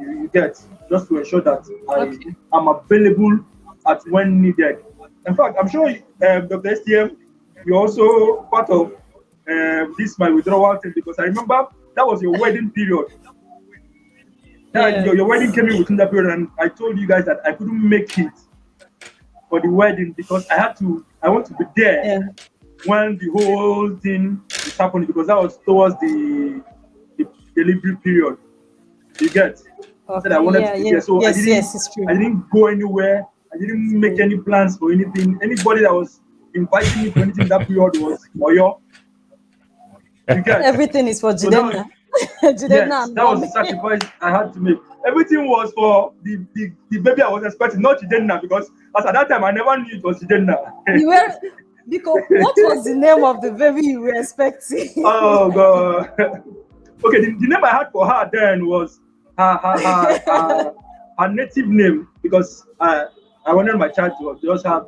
You get, just to ensure that I Okay. am available at when needed. In fact, I'm sure Dr. STM, you're also part of this my withdrawal thing because I remember that was your wedding period. That your wedding Yes. came in within that period, and I told you guys that I couldn't make it for the wedding because I want to be there Yeah. when the whole thing is happening because that was towards the delivery period. You get? I said I Okay. wanted to Yeah. be Yeah. there, so I Yes. didn't Yes. It's true. I didn't go anywhere. I didn't It's make true. any plans for anything. Anybody that was inviting me for anything that period was Oyo. You get? Everything is for So that was Jidenna. Jidenna yes, and that was the mommy. sacrifice I had to make. Everything was for the baby I was expecting, not Chidenna, because as at that time I never knew it was Chidenna. You were because what was the name of the baby you were expecting? Oh god. Okay, the name I had for her then was her native name because I wanted my child to just have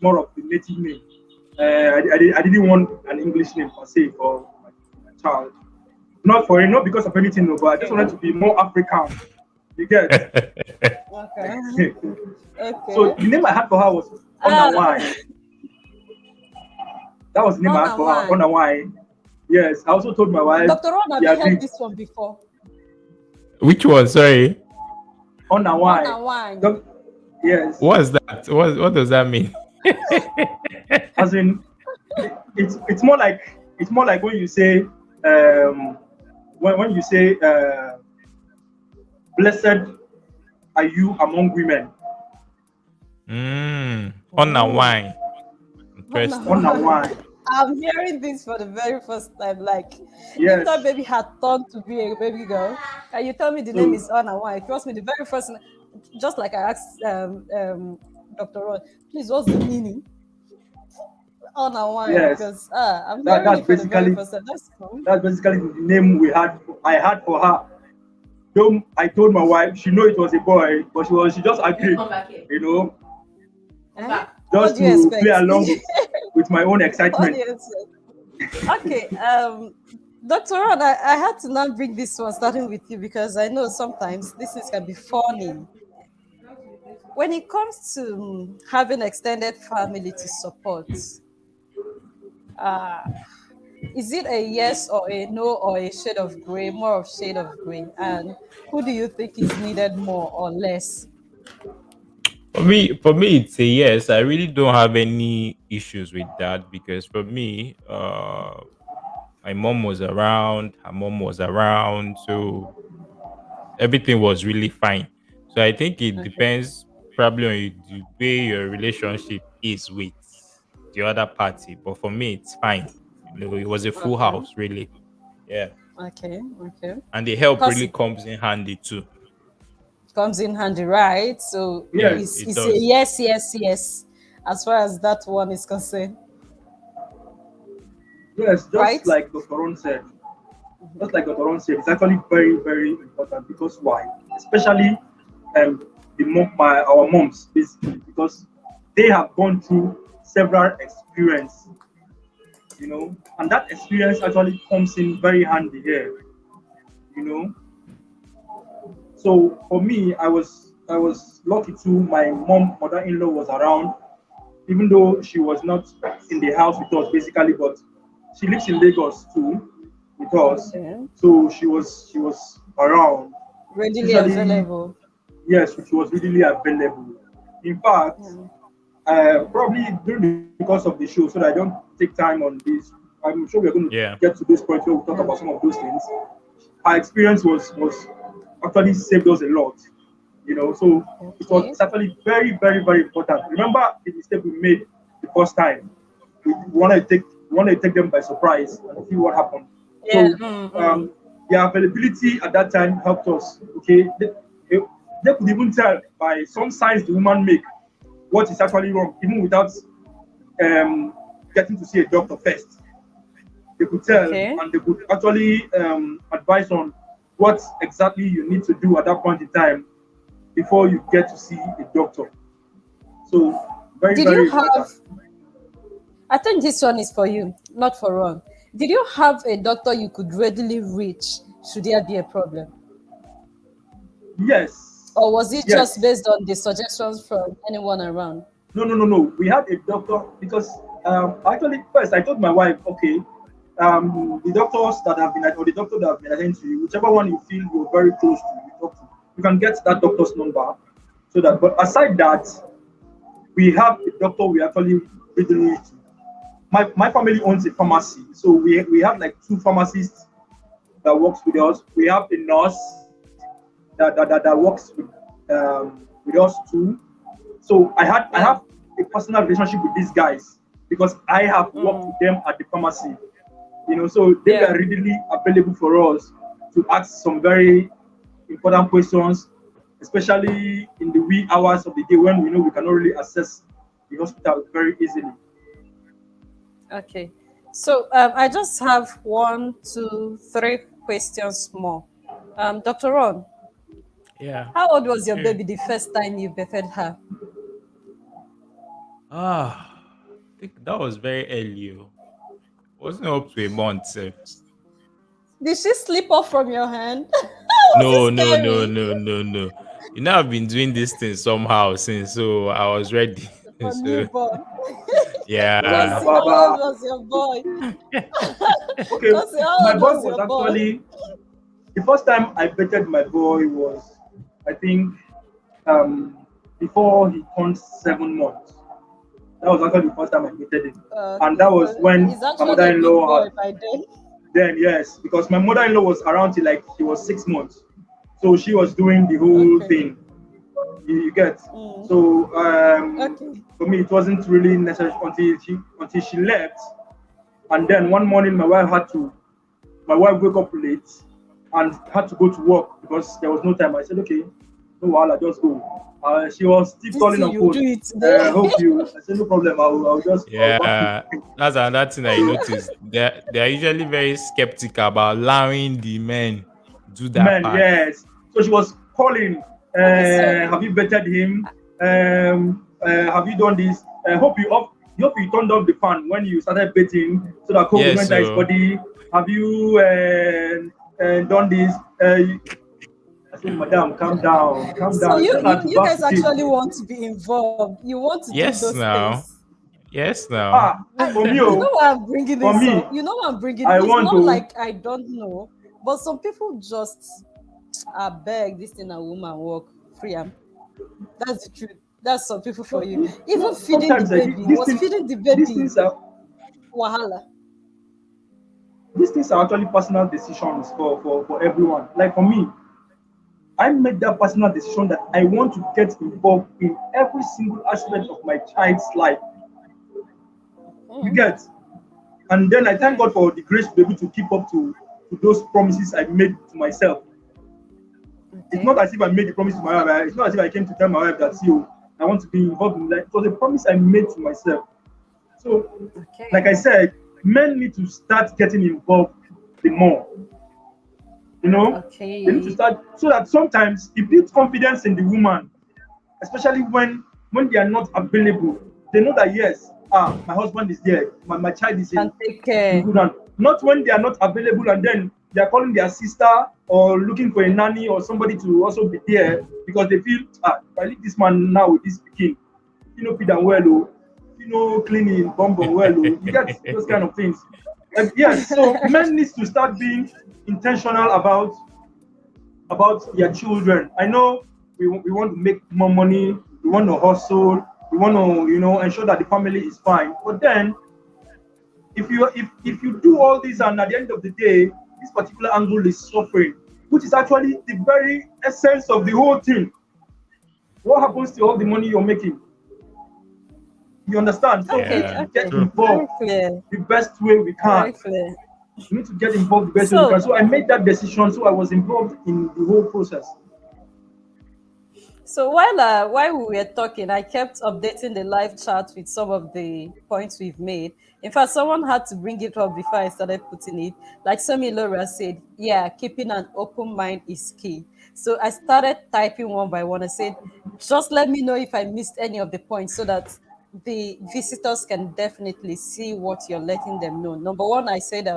more of the native name. I didn't want an English name per se for my child. Not for not because of anything, no, but I just Okay. wanted to be more African. You get? Okay. So Okay. the name I had for her was Uh, Onawai. That was the name I on had and for her, one. Onawai. Yes, I also told my wife. Dr. Ron, have She you heard agreed. this one before? Which one? Sorry. On Onawai. and one. Doc- Yes, What's that? What does that mean? as in it's more like when you say when you say blessed are you among women. On a Oh, wine. on and Interesting. one. Onawai. I'm hearing this for the very first time. Like, if that Yes. baby had turned to be a baby girl, and you tell me the name So is on and one, trust me, the very first, just like I asked Dr. Ron, please, what's the meaning? On and one, yes, because I'm that hearing that's it for the very basically first time. That's cool. that's basically the name I had for her. Though I told my wife, she knew it was a boy, but she just agreed, you know, Eh? What just do you to play expect? along with my own What do excitement. you expect? Okay, Dr. Ron, I had to now bring this one starting with you because I know sometimes this is can be funny. When it comes to having extended family to support, uh, is it a yes or a no or a shade of gray, more of shade of gray? And who do you think is needed more or less? For me, it's a yes. I really don't have any issues with that because for me, my mom was around, her mom was around, so everything was really fine. So I think it Okay. depends probably on the way your relationship is with the other party. But for me, it's fine. It was a full Okay. house, really. Yeah, Okay. Okay. and the help really Cossy comes in handy too. comes in handy, right? So Yeah, Yes, it's, it it's a does. yes, yes, yes, as far as that one is concerned, yes, right? just like Dr. Ron said, it's actually very, very important because why? Especially our moms, basically, because they have gone through several experiences, and that experience actually comes in very handy here, you know. So for me, I was lucky too. My mother-in-law was around, even though she was not in the house with us basically, but she lives in Lagos too with us. Okay. So she was around. Readily Usually, available. yes, she was readily available. In fact, Yeah. probably during the course of the show, so that I don't take time on this. I'm sure we're going to Yeah. get to this point where we talk about some of those things. Our experience was actually saved us a lot. So it was Okay. it's actually very, very, very important. Remember the mistake we made the first time. We wanted to take them by surprise and see what happened. Yeah. So the availability at that time helped us. Okay, they could even tell by some signs the woman make what is actually wrong, even without um, getting to see a doctor first. They could tell Okay. and they could actually advise on what exactly you need to do at that point in time before you get to see a doctor. So very, Did you very have? important. I think this one is for you, not for Ron. Did you have a doctor you could readily reach should there be a problem? Yes, Or was it just yes. based on the suggestions from anyone around? No, no, no, no. We had a doctor because actually first I told my wife, okay, the doctors that have been or the doctor that have been attending to you, whichever one you feel you're very close to, you talk to, you can get that doctor's number. So that, but aside that, we have a doctor we actually really need to. My family owns a pharmacy, so we have like two pharmacists that works with us. We have a nurse that works with us too. So I Yeah. have a personal relationship with these guys because I have worked Mm. with them at the pharmacy. So they Yeah. were readily available for us to ask some very important questions, especially in the wee hours of the day when we know we cannot really access the hospital very easily. Okay. So I just have one, two, three questions more. Dr. Ron, Yeah. how old was your Yeah. baby the first time you birthed her? I think that was very early. Wasn't up to a month. Sef. Did she slip off from your hand? Was it No, no, no, scary? no, no, no. I've been doing this thing somehow since, so I was ready. For So newborn. yeah. Cossy, how old Baba. was your boy? Okay, Cossy, how my old boy was was your boy? actually the first time I betted my boy was, I think, um, before he turned 7 months. That was actually the first time I betted him, and Okay, that so was when he's my actually a big mother-in-law boy had. by then. Then yes, because my mother-in-law was around till like he was 6 months, so she was doing the whole Okay. thing. You get. Mm. So Okay. for me, it wasn't really necessary until she left, and then one morning my wife woke up late and had to go to work because there was no time. I said, okay, no, I'll just go. She was still This calling thing on you do phone. it today. Hope you. I said, no problem. I'll back you. Yeah. That's another thing I noticed. They're usually very skeptical about allowing the men do that Man, part. yes. So she was calling. Okay, so Have you bettered him? Have you done this? Hope you turned off the fan when you started betting so that cold will Yeah, not enter his so body. Have you done this? I said, Madam, calm down, calm so down. you, Tell you her to you back guys to tape. actually want to be involved. You want to do yes those now. things. Yes now. Ah, for me, You know oh, why I'm bringing for this me, up? You know why I'm bringing? I It's want not to. like I don't know, but some people just I beg this thing a woman walk free. That's the truth. That's some people for No, you. Even feeding the sometimes baby was feeding the these baby things are wahala. these things are actually personal decisions for everyone. Like for me, I made that personal decision that I want to get involved in every single aspect of my child's life. You Mm, get, and then I thank mm, God for the grace to be able to keep up to those promises I made to myself. It's okay. not as if I made the promise to my wife. It's not as if I came to tell my wife that, see, oh, I want to be involved in life. It was a promise I made to myself. So, like Okay. I said, men need to start getting involved the more. You know, they need to Okay. start so that sometimes it builds confidence in the woman, especially when they are not available. They know that yes, my husband is there, my child Can take is in care. good hand. Not when they are not available and then they are calling their sister or looking for a nanny or somebody to also be there because they feel if I leave this man now with this pikin, feed them well, oh, cleaning, bomb well, oh. You get those kind of things. Yes, so men needs to start being intentional about their children. I know we want to make more money, we want to hustle, we want to ensure that the family is fine. But then If you do all this and at the end of the day, this particular angle is suffering, which is actually the very essence of the whole thing. What happens to all the money you're making? You understand? So we Okay, need to Yeah, get okay. true. Very involved clear. the best way we Very can. clear. We need to get involved the best way we can. So So I made that decision. So I was involved in the whole process. So while we were talking, I kept updating the live chat with some of the points we've made. In fact, someone had to bring it up before I started putting it. Like Somi Laura said, yeah, keeping an open mind is key. So I started typing one by one. I said, just let me know if I missed any of the points so that the visitors can definitely see what you're letting them know. Number one, I said,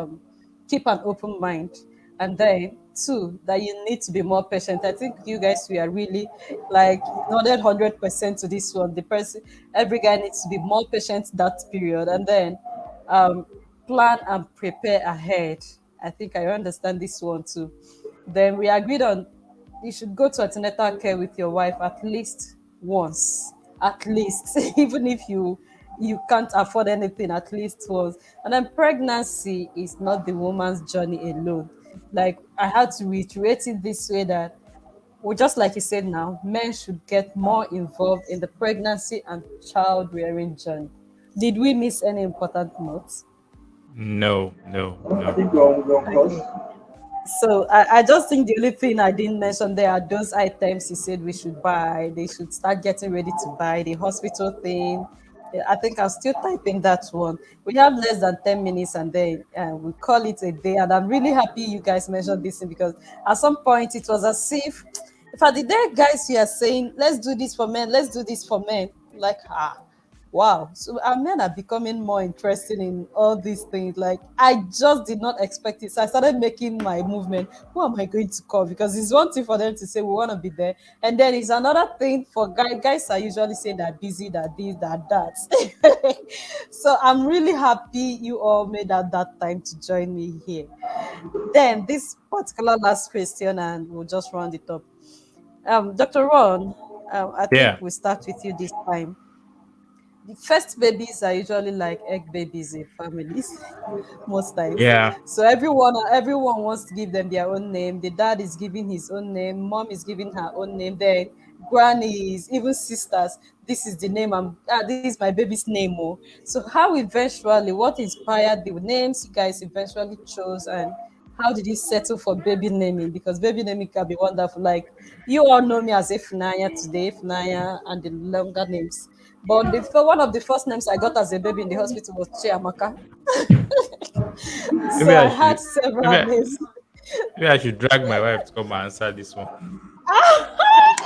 keep an open mind. And then two, that you need to be more patient. I think you guys we are really like nodded 100% to this one. The person, every guy needs to be more patient that period, and then um, plan and prepare ahead. I think I understand this one too. Then we agreed on you should go to antenatal care with your wife at least once, at least, even if you can't afford anything, at least once. And then pregnancy is not the woman's journey alone. Like I had to reiterate it this way that, well, just like you said now, men should get more involved in the pregnancy and child rearing journey. Did we miss any important notes? No, no, I no. think we're on course. Okay. So I just think the only thing I didn't mention there are those items he said we should buy. They should start getting ready to buy the hospital thing. Yeah, I think I'm still typing that one. We have less than 10 minutes and then we call it a day. And I'm really happy you guys mentioned this thing because at some point it was as if at the day guys you are saying, let's do this for men, let's do this for men. Like, wow. So our men are becoming more interested in all these things. Like I just did not expect it. So I started making my movement. Who am I going to call? Because it's one thing for them to say we want to be there. And then it's another thing for guys. Guys are usually saying they're busy, that this, that. So I'm really happy you all made out that time to join me here. Then this particular last question, and we'll just round it up. Dr. Ron, I think Yeah, we'll start with you this time. The first babies are usually like egg babies in families most times. yeah. So everyone wants to give them their own name. The dad is giving his own name, mom is giving her own name, then grannies, even sisters, this is the name, this is my baby's name. Oh. So how eventually, what inspired the names you guys eventually chose, and how did you settle for baby naming? Because baby naming can be wonderful. Like you all know me as Ifnaya today, Ifnaya, and the longer names. But one of the first names I got as a baby in the hospital was Chiamaka. So Maybe I I had should. Maybe several I, names. maybe I should drag my wife to come and answer this one.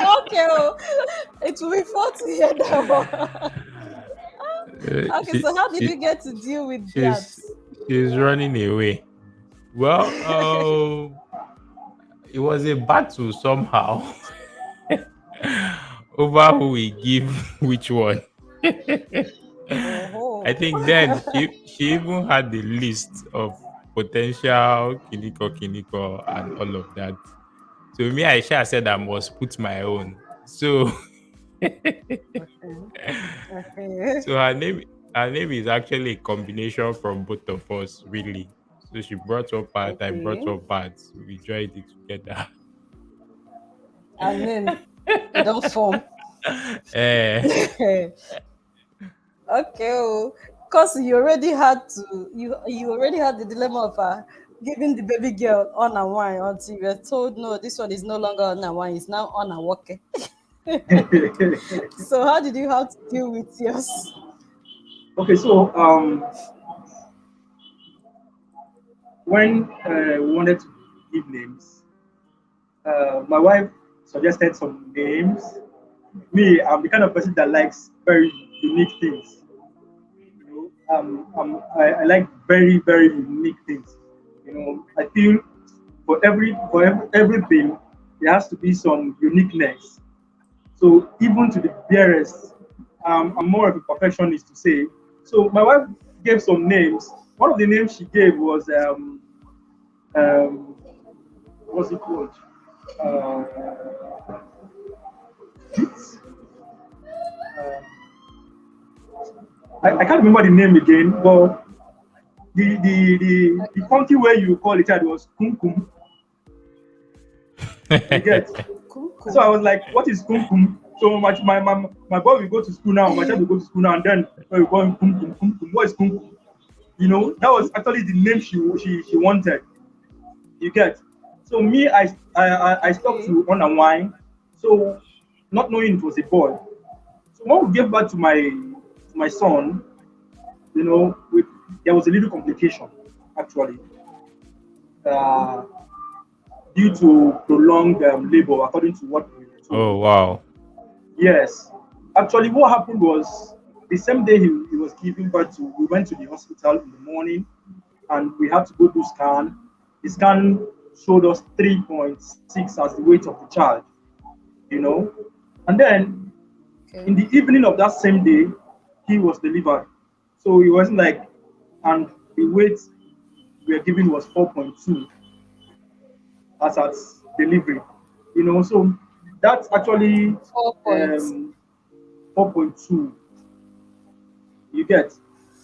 Okay, oh, it will be fun to hear that one. Okay, She so how did she you get to deal with that? she's she's running away. Well, it was a battle somehow over who we give which one. I Oh, think then she even had the list of potential kiniko and all of that. So me, I sure said I must put my own. So okay, okay, so her name is actually a combination from both of us, really. So she brought up part, I brought okay. up parts. We joined it together. And then it don't form. Eh, Okay, oh, because you already had the dilemma of giving the baby girl on and wine until you were told no, this one is no longer on and wine, it's now on and walk. So how did you have to deal with yours? Okay, so when we wanted to give names, my wife suggested some names. Me, I'm the kind of person that likes very unique things. I like very, very unique things. I feel for everything, there has to be some uniqueness. So even to the barest, I'm more of a perfectionist to say. So my wife gave some names. One of the names she gave was um, what's it called? Uh, it's, I can't remember the name again, but the county where you call the child was kumkum. You get. Cool, cool. So I was like, what is kumkum? So my boy will go to school now, my child will go to school now, and then we call him kumkum, kumkum. What is kumkum? You know, that was actually the name she wanted. You get. So me, I stopped to unwind. So not knowing it was a boy. So when we gave birth to my son, you know, there was a little complication actually. Uh, Due to prolonged labor, according to what we were told. Oh wow. Yes. Actually, what happened was the same day he was giving birth to, we went to the hospital in the morning and we had to go do scan. The scan showed us 3.6 as the weight of the child, you know. And then in the evening of that same day, he was delivered. So it wasn't like, and the weight we were given was 4.2 as at delivery, you know. So that's actually 4 points. 4.2. You get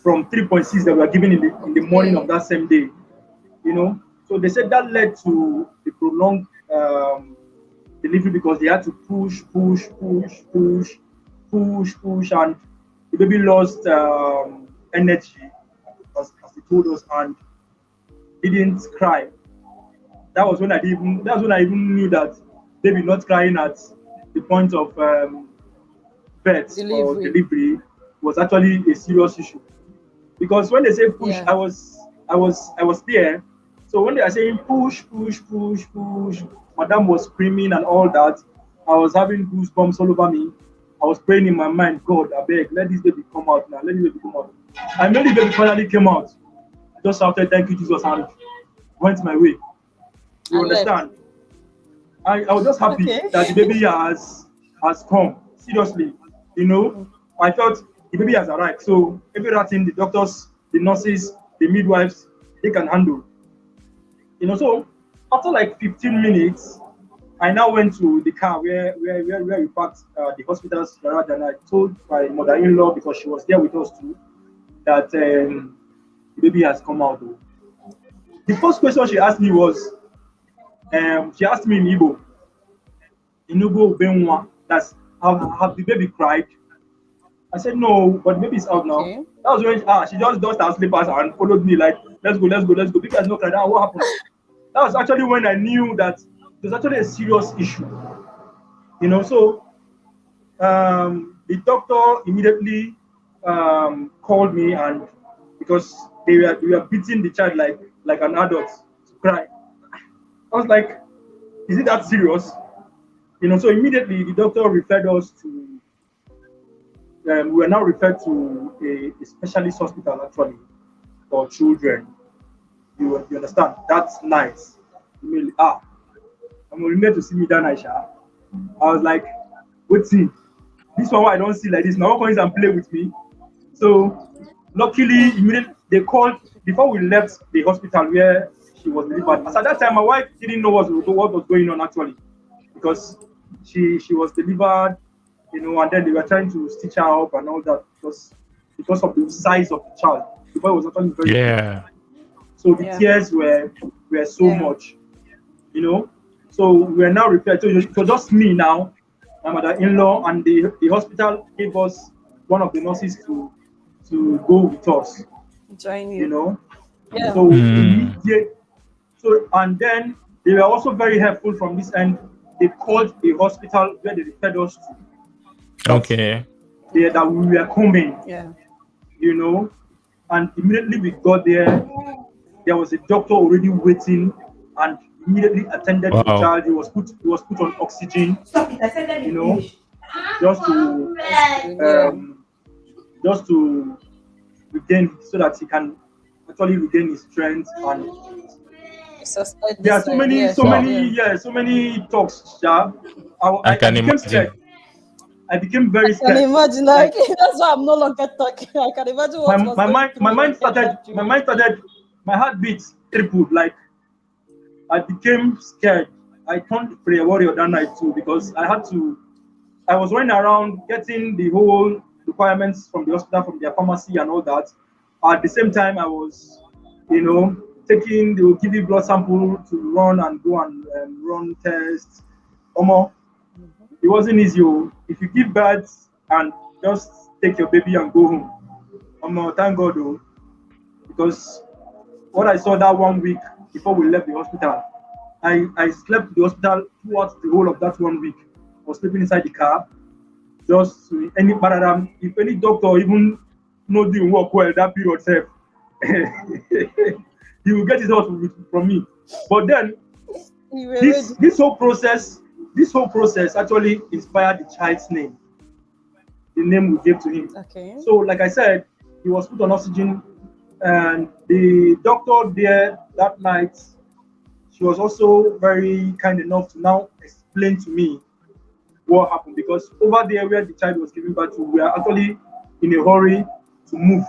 from 3.6 that we were given in the morning of that same day, you know. So they said that led to the prolonged delivery because they had to push, and the baby lost energy, as they told us, and he didn't cry. That's when I even knew that baby not crying at the point of birth or Delivery. delivery was actually a serious issue. Because when they say push, Yeah. I was there. So when they are saying push, madam was screaming and all that. I was having goosebumps all over me. I was praying in my mind, God, I beg, let this baby come out now. Let this baby come out. And when the baby finally came out, I just shouted, thank you, Jesus, and went my way. You And left. understand? I was just happy Okay. that the baby has come. Seriously, you know, I felt the baby has arrived. So everything the doctors, the nurses, the midwives, they can handle. You know, so after like 15 minutes, I now went to the car where we parked the hospital's garage, and I told my mother-in-law because she was there with us too that the baby has come out. Though. The first question she asked me was, she asked me in Igbo, Inugo Benwa, that's have the baby cried? I said no, but the baby is out now. Okay. That was when she just dust her slippers and followed me like, let's go. Baby has not cried. Now what happened? That was actually when I knew that it was actually a serious issue. You know, so the doctor immediately called me, and because they were beating the child like an adult to cry. I was like, is it that serious? You know, so immediately the doctor referred us to. We were now referred to a specialist hospital actually for children. You understand? That's nice. I'm remember to see me down Aisha. I was like, wait, see, this one I don't see like this. Now come and play with me. So luckily, immediately they called before we left the hospital where she was delivered. As at that time, my wife didn't know what was going on actually, because she was delivered, you know, and then they were trying to stitch her up and all that because of the size of the child. The boy was actually very big, Yeah. so the Yeah. tears were so Yeah. much, you know. So we are now referred to. So just me now, my mother-in-law, and the hospital gave us one of the nurses to go with us, Join you you. know. Yeah. So Hmm. immediate, so and then they were also very helpful from this end. They called the hospital where they referred us to that Okay. that we were coming, Yeah. you know, and immediately we got there. There was a doctor already waiting, and immediately attended to the Wow. child. He was put on oxygen, Stop it. I said let me you know, finish. just to That's good. Yeah. um, just to regain so that he can actually regain his strength. And Exercise there this are so side. many, Yeah, so sure. Wow. many, Yeah. yeah, so many talks. Yeah, I I can became scared. imagine. I became very Can scared. imagine, Like like that's why I'm no longer talking. I can imagine my what was my going mind through my your mind head started that my period. mind started my heartbeat tripled. Like I became scared. I turned prayer warrior that night too because I was running around getting the whole requirements from the hospital, from their pharmacy and all that. At the same time, I was you know, taking, they will give you blood sample to run and go and run tests. Omo, it wasn't easy. Oh. If you give birth and just take your baby and go home, omo, thank God, oh, because what I saw that 1 week before we left the hospital, I slept in the hospital throughout the whole of that 1 week. I was sleeping inside the car, just any paradigm. If any doctor even know didn't work well that period, self, he will get his out from me. But then You were this ready. this whole process, this whole process actually inspired the child's name, the name we gave to him. Okay. So, like I said, he was put on oxygen, and the doctor there that night, she was also very kind enough to now explain to me what happened, because over there where the child was giving birth to, we are actually in a hurry to move.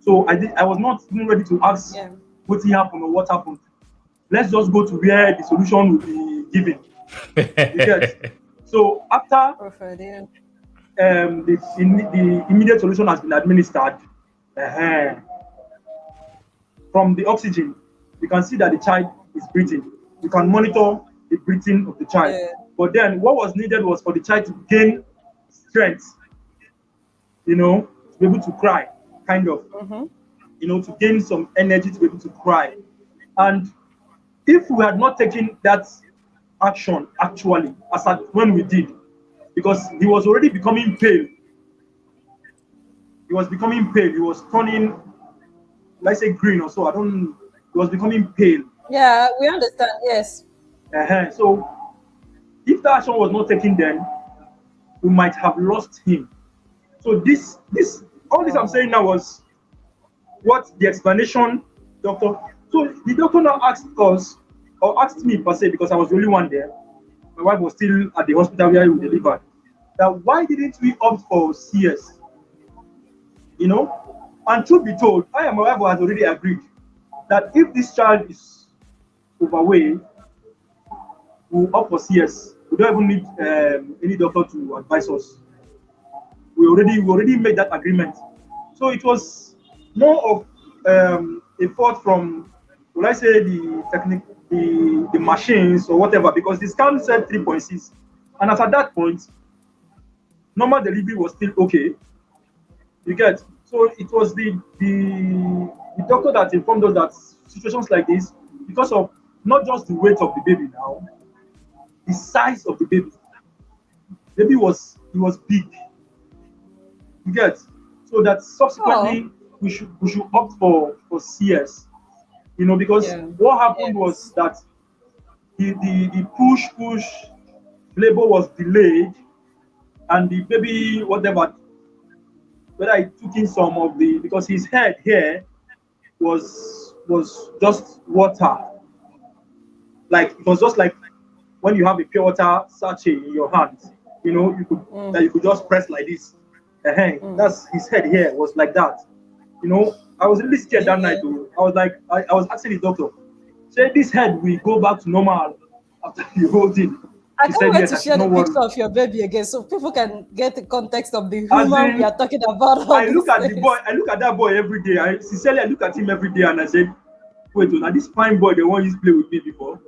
So I was not even ready to ask Yeah. what happened or what happened. Let's just go to where the solution will be given. You get. So after Perfect. Yeah. the immediate solution has been administered, uh from the oxygen, you can see that the child is breathing. You can monitor the breathing of the child. Yeah. But then what was needed was for the child to gain strength, to be able to cry, kind of, Mm-hmm. to gain some energy to be able to cry. And if we had not taken that action actually, as at when we did, because he was already becoming pale, he was turning, let's say green or so. I don't. He was becoming pale. Yeah, we understand. Yes. So if that action was not taken, then we might have lost him. So all this I'm saying Oh. now was what the explanation, doctor. So the doctor now asked us, or asked me per se, because I was the only one there. My wife was still at the hospital where we delivered. That why didn't we opt for CS? You know, and truth be told, I and my wife has already agreed that if this child is overweight, we'll opt for CS. We don't even need any doctor to advise us. We already made that agreement. So it was more of a fault from, will I say, the technique, the machines or whatever, because the scan said 3.6, and as at that point, normal delivery was still okay. You get. So it was the doctor that informed us that situations like this, because of not just the weight of the baby now, the size of the baby. Baby was he was big. You get. So that Oh. subsequently we should opt for CS. Because Yeah. what happened was Yes. that the push labor was delayed, and the baby, whatever, whether I took in some of the, because his head here was just water, like it was just like when you have a pure water sachet in your hand, you could that Mm, you could just press like this. mm. That's his head here was like that. I was really scared that night. Yeah. Too. I was like, I was asking the doctor, say this head will go back to normal after the whole thing. I She can't said wait yes. to I should share the not worry. picture of your baby again so people can get the context of the As human we in, are talking about all I look these at the boy. days. I look at that boy every day. I look at him every day, and I said, "Wait, now this fine boy, the one used to play with me before.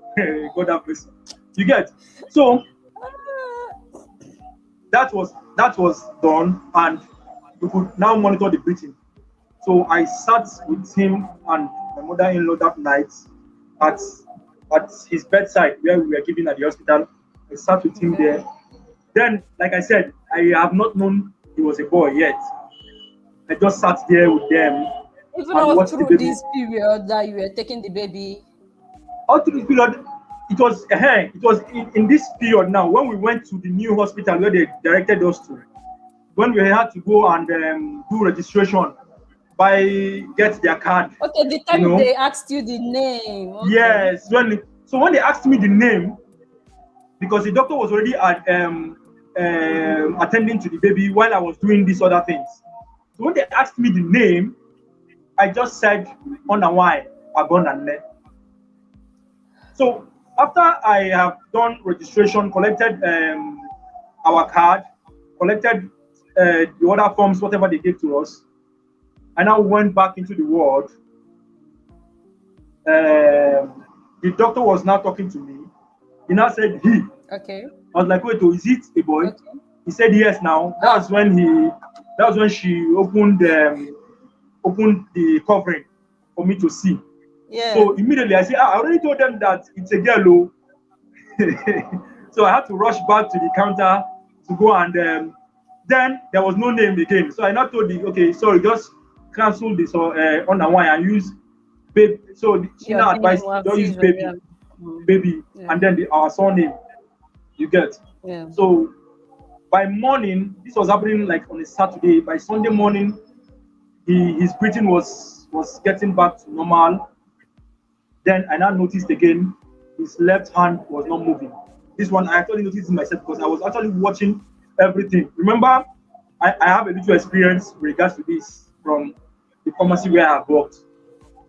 God have mercy." You get. So that was done, and we could now monitor the breathing. So I sat with him and my mother-in-law that night at at his bedside where we were giving at the hospital. I sat with him Okay. there. Then, like I said, I have not known he was a boy yet. I just sat there with them Even and all watched the through baby. this period that you were taking the baby. All through this period, it was in this period now when we went to the new hospital where they directed us to. When we had to go and do registration, get their card, Okay, the you time know. they asked you the name. Okay. Yes, when they asked me the name, because the doctor was already attending to the baby while I was doing these other things. So when they asked me the name, I just said on a why Agonanne. So after I have done registration, collected our card, collected the other forms, whatever they gave to us, I now went back into the ward. The doctor was now talking to me. He now said he. Okay. I was like, wait, oh, is it a boy? Okay. He said yes. Now Ah. that was when she opened the covering for me to see. Yeah. So immediately I said, I already told them that it's a girl. Oh. So I had to rush back to the counter to go and then there was no name again. So I now told the okay, sorry, just cancel this on the one and use baby. So she Your now name advised was don't use usual. baby, Yeah. Mm. baby, Yeah. and then our surname. You get. Yeah. So by morning, this was happening like on a Saturday. By Sunday morning, his breathing was getting back to normal. Then I now noticed again his left hand was not moving. This one I actually noticed it myself because I was actually watching everything. Remember, I have a little experience with regards to this from the pharmacy where I have worked.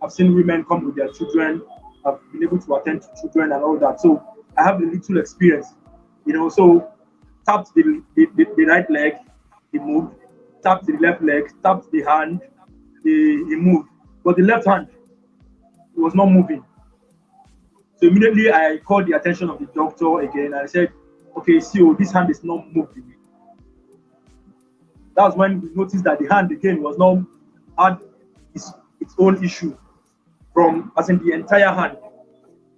I've seen women come with their children. I've been able to attend to children and all that. So I have a little experience, So tapped the right leg, he moved. Tapped the left leg, tapped the hand, he moved. But the left hand, it was not moving. So immediately I called the attention of the doctor again and I said, okay, see, oh, this hand is not moving. That's when we noticed that the hand again was not had its own issue from as in the entire hand.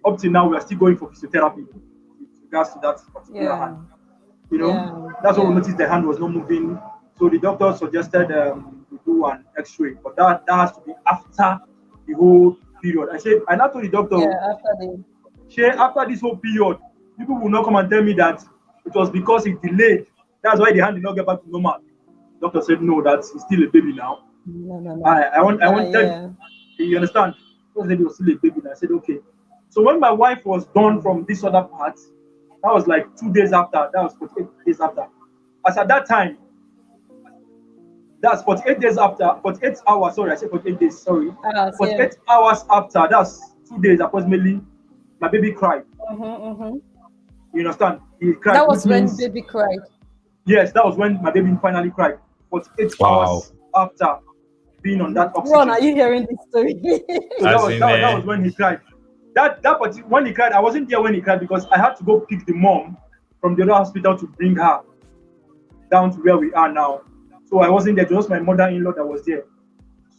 Up till now, we are still going for physiotherapy with regards to that particular Yeah. hand. Yeah. That's when we Yeah. noticed the hand was not moving. So the doctor suggested we do an X-ray, but that has to be after the whole period. I now told the Yeah. doctor, After the. shey, after this whole period, people will not come and tell me that it was because it delayed. That's why the hand did not get back to normal. Doctor said no, that he's still a baby now. No. No. No. I wanted, Yeah. you understand? Because he was still a baby. And I said, okay. So when my wife was done from this other part, that was like 2 days after. That was 48 days after. As at that time, that's 48 days after, 48 hours. Sorry, I said 48 days. Sorry, Yeah. 48 hours after. That's 2 days approximately. My baby cried. Mm-hmm. You understand? He cried, That which was when means baby cried. yes, that was when my baby finally cried. 48 Wow. hours after being on that Ron, are oxygen. you hearing this story? So As in, that was when he cried. When he cried, I wasn't there when he cried because I had to go pick the mom from the other hospital to bring her down to where we are now. So I wasn't there. It was my mother-in-law that was there.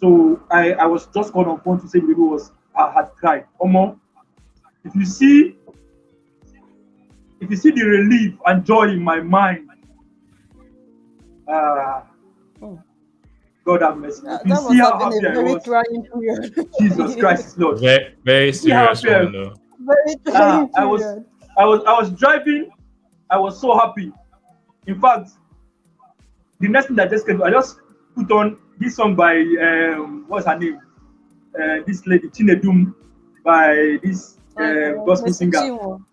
So I was just called on phone to say the baby had cried. Omo, if you see if you see the relief and joy in my mind, uh, Hmm. God have mercy. If you That see must have how been happy a I very was, trying period. Jesus Christ is Lord. very, very You see how serious happy one, though. Very trying I was period. I was driving. I was so happy. In fact, the next thing that just came, I just put on this song by what's her name? This lady Chinedum by this gospel Mr. singer Chinwo.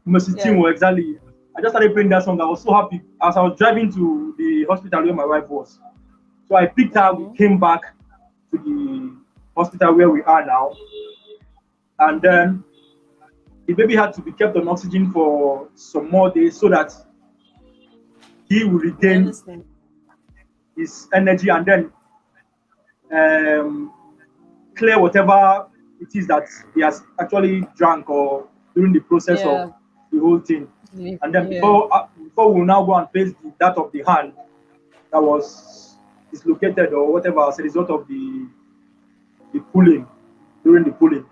Mercy Yeah. Chinwo, exactly. I just started playing that song. I was so happy as I was driving to the hospital where my wife was. So I picked her. We Mm-hmm. came back to the hospital where we are now, and then the baby had to be kept on oxygen for some more days so that he will Yeah, regain listening. his energy and then um, clear whatever it is that he has actually drank or during the process of Yeah. the whole thing. And then Yeah. before we now go and face that of the hand that was dislocated or whatever as a result of the pulling during the pulling.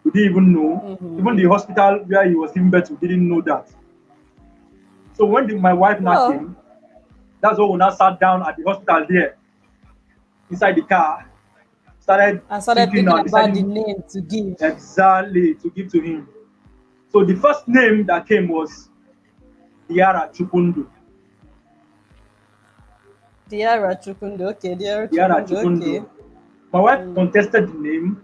We didn't even know. Even the Mm-hmm. hospital where he was giving birth to didn't know that. So when my wife now Well, came, that's when we now sat down at the hospital there inside the car, started I started thinking thinking and about the deciding name to give. exactly to give to him. So the first name that came was Diara Chukundu. Diara Chukundu. Okay, Diara Diara Chukundu. Okay. Chukundu. My wife Mm. contested the name.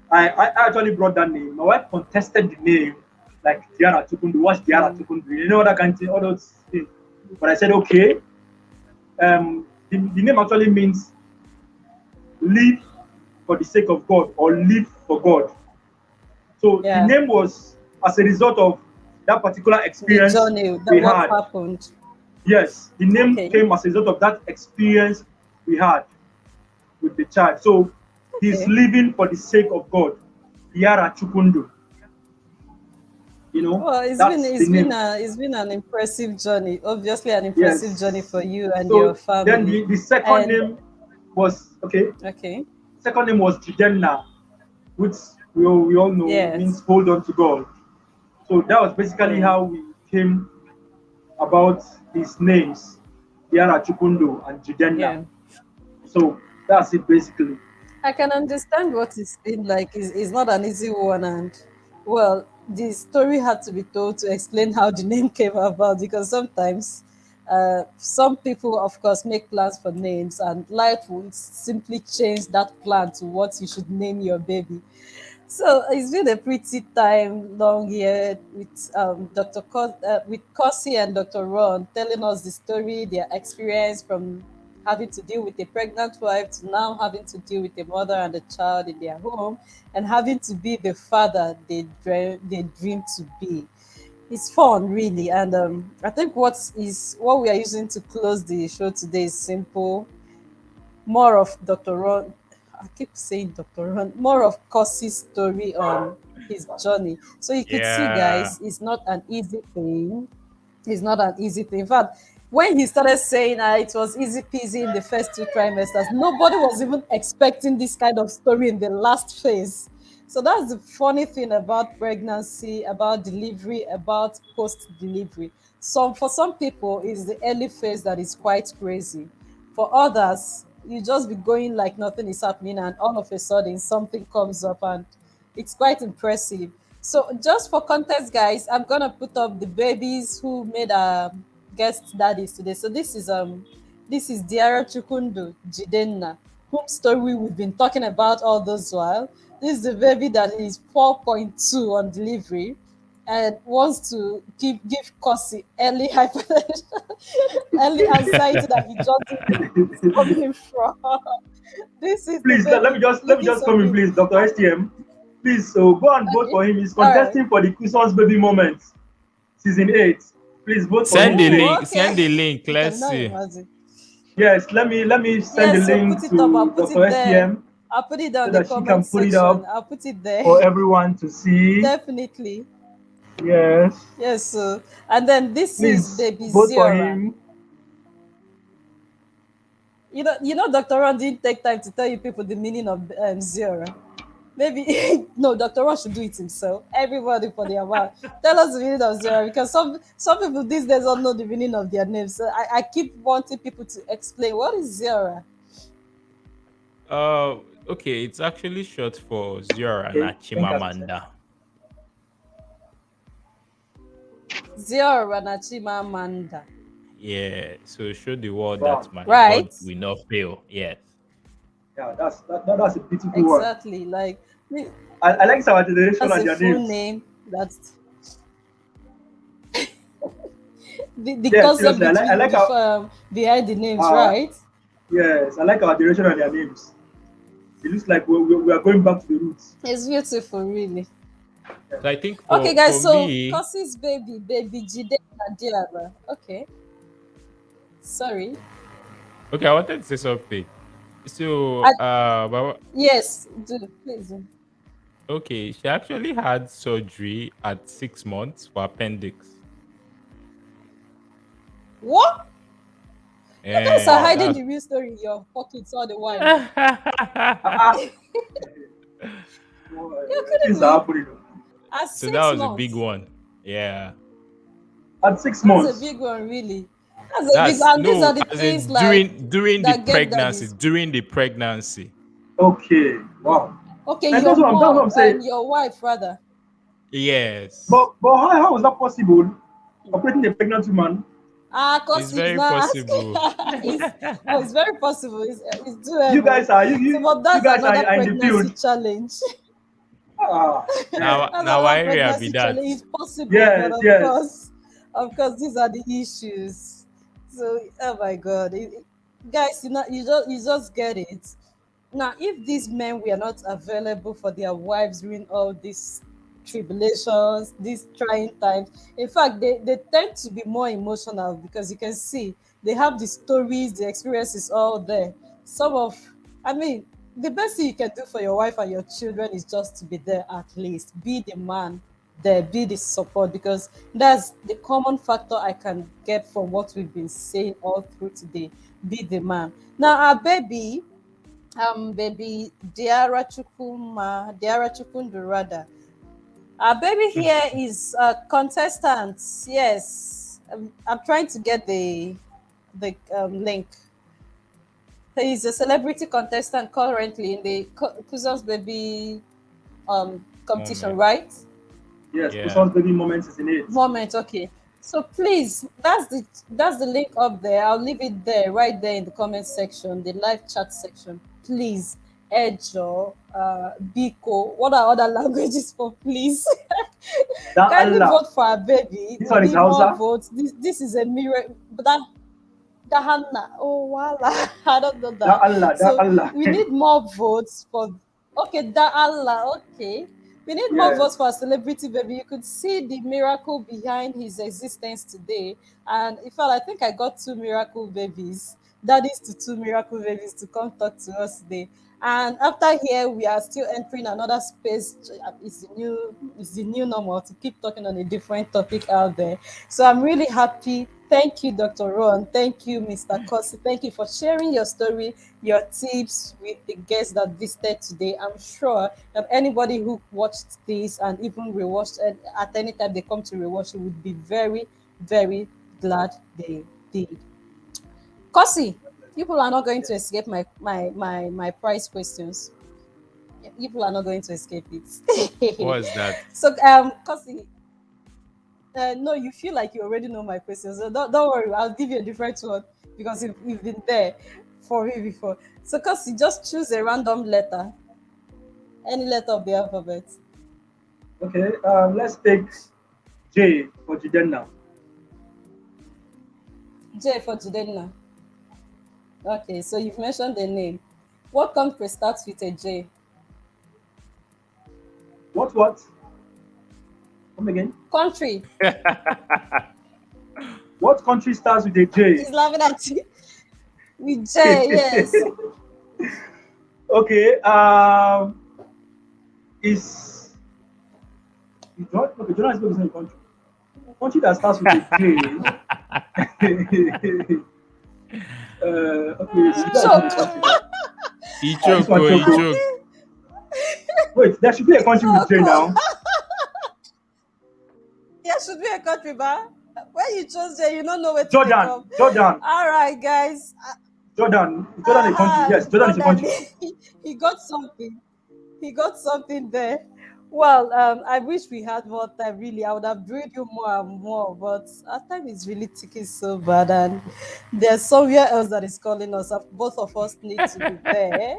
I actually brought that name. My wife contested the name, like Diara Chukundu. What's Diara Mm. Chukundu? You know that kind of thing, all those things. But I said, okay. The name actually means live for the sake of God or live for God. So the Yeah. name was as a result of that particular The experience journey, that we what had. happened. Yes, the name Okay. came as a result of that experience we had with the child. So he's Okay. living for the sake of God. Diara Chukundu. Well, That's the name. it's been an impressive journey. Obviously, an impressive journey Yes. for you and your So then family. the second And name was okay. okay, Second name was Jidenna, which we all know yes, means hold on to God. So that was basically mm, how we came about these names, Diara Chukundu and Jidenna. yeah. So that's it basically. I can understand what it's been like. It's not an easy one, and well, the story had to be told to explain how the name came about because sometimes some people, of course, make plans for names, and life will simply change that plan to what you should name your baby. So it's been a pretty time long here with with Cossy and Dr. Ron telling us the story, their experience from having to deal with a pregnant wife to now having to deal with a mother and a child in their home and having to be the father they dream to be. It's fun, really, and I think what we are using to close the show today is simple, more of Dr. Ron. I keep saying Dr. Ron. More of Kossy's story on his journey. So you could see, Yeah. guys, it's not an easy thing. It's not an easy thing. In fact, when he started saying it was easy peasy in the first 2 trimesters, nobody was even expecting this kind of story in the last phase. So that's the funny thing about pregnancy, about delivery, about post delivery. So for some people, it's the early phase that is quite crazy. For others, you just be going like nothing is happening, and all of a sudden something comes up, and it's quite impressive. So, just for context, guys, I'm gonna put up the babies who made guest daddies today. So this is Diara Chukundu Jidenna, whom story we've been talking about all this while. This is the baby that is 4.2 on delivery and wants to give Kosi early hypertension, early anxiety that he doesn't know where it's coming from. This is the Please let me baby just looking so come in, pretty. please, Dr. STM. Please, so go and vote Okay, for him. He's all right. contesting for the Christmas baby moment, season 8. Please vote for Send him. the Oh, link. okay. Send the link. You Let's cannot see. imagine. Yes, let me send the Yes, so link put it up. I'll to put Dr. it there. STM I'll put it so down in the that she can comment put it section. up I'll put it there. for everyone to see. Definitely. Yes. Yes. So, and then this is Please baby vote for Ziora. him. Dr. Ron didn't take time to tell you people the meaning of Ziora. Maybe no, Dr. Ron should do it himself. Everybody for their mouth. Tell us the meaning of Ziora because some people these days don't know the meaning of their names. So I keep wanting people to explain what is Ziora. Uh, okay. It's actually short for Ziora Okay, thank you. Nachimamanda. Ziora Nachimamanda. Yeah. So show the world Wow. that my God Right? will not fail. Yes. Yeah, that's a beautiful one. Exactly. Like I like our generation that's and a their full names. name. That's the Yeah, concept seriously, I like our behind the names, uh, right? yes, I like our generation and their names. It looks like we are going back to the roots. It's beautiful, really. Yeah. So I think Okay, for guys. So me, Kossy's baby Jide Nadiara. Okay, sorry. okay, I wanted to say something. So, I, yes, do please. Do. okay, she actually had surgery at 6 months for appendix. What? You guys are And Wow. hiding that's the real story in your pockets all the while. Oh. Ah, You're kidding things are me. happening. At so that six was a big months. one. Yeah. At six That's a months. big one, really. That's a big That's one. And these are no, the as things in like during the that get pregnancy, daddies. during the pregnancy. Okay. Wow. Okay, And your that's what mom I'm saying. and your wife, rather. Yes. But how was that possible? Operating a pregnant woman. Cause It's he's very not possible. asking. It's very possible. It's You doable. guys are So, but you that's guys another are in the pregnancy field. challenge. Ah, yeah. now That's now another area be pregnancy that. challenge. It's possible, but Yes, yes. these are the issues. So, oh my God, guys, you just get it. Now, if these men were not available for their wives during all these tribulations, these trying times, in fact, they tend to be more emotional because you can see they have the stories, the experiences all there. Some of, I mean, the best thing you can do for your wife and your children is just to be there at least. Be the man there, be the support, because that's the common factor I can get from what we've been saying all through today. Be the man. Now, our baby Diara Chukuma, Diara Chukundurada. Our baby here is a contestant. Yes, I'm trying to get the link. He's a celebrity contestant currently in the Kuzos Baby competition, Moment. right? Yes, Yeah. Kuson's baby moments is in it. Moment, okay. So please, that's the link up there. I'll leave it there, right there in the comment section, the live chat section. Please, Ejo, Biko. What are other languages for? Please, Da kindly Allah. vote for our baby. This We one is need more Hausa. votes. This is a mirror. But that Dahana. Oh, voila. I don't know Da that. Allah, da So Allah. we need more votes for. Okay, Da Allah. Okay. We need more Yes. votes for a celebrity baby. You could see the miracle behind his existence today. And in fact, I think I got two miracle babies, daddies to two miracle babies to come talk to us today. And after here, we are still entering another space. It's the new normal to keep talking on a different topic out there. So I'm really happy. Thank you, Dr. Ron. Thank you, Mr. Cossy. Thank you for sharing your story, your tips with the guests that visited today. I'm sure that anybody who watched this and even rewatched it at any time they come to rewatch it would be very, very glad they did. Cossy, people are not going to escape my prize questions. People are not going to escape it. What's that? So, Cossy, no, you feel like you already know my questions. So don't worry, I'll give you a different one because you've been there for me before. So, Cossy, just choose a random letter, any letter of the alphabet. Okay, let's take J for Jidenna. J for Jidenna. Okay, so you've mentioned the name. What country starts with a J? What? Come again. Country. What country starts with a J? He's laughing at you. With J, yes. Okay, is okay, Johannesburg is not a country. Country that starts with a J. Okay, You Sudan is not a choke. country now. This one Ichoko, choke. Oh. Ichoko. Wait, there should be a You country with J choke. now. There should be a country, ba. When you chose J, you don't know where to take Jordan, up. Jordan, All right, guys. Jordan. Is Jordan a country? Yes, Jordan is a Jordan, country. he got something. He got something there. Well, I wish we had more time. Really, I would have drilled you more and more, but our time is really ticking so bad, and there's somewhere else that is calling us. Both of us need to be there,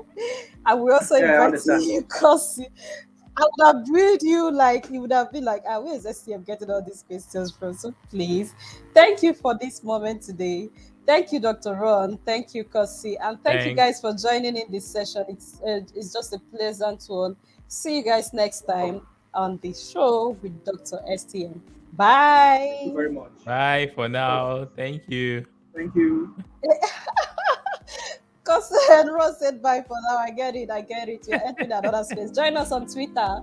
and we also Yeah, I inviting understand. you because I would have drilled you like you would have been like, where is STM getting all these questions from? So please, thank you for this moment today. Thank you, Dr. Ron. Thank you, Kosi. And thank you Thanks. guys for joining in this session. It's just a pleasant one. See you guys next time on the show with Dr. STM. Thank you Bye. very much. Bye for Bye. now. Thank you. Thank you. Kosi and Ron said bye for now. I get it. I get it. You're entering another space. Join us on Twitter.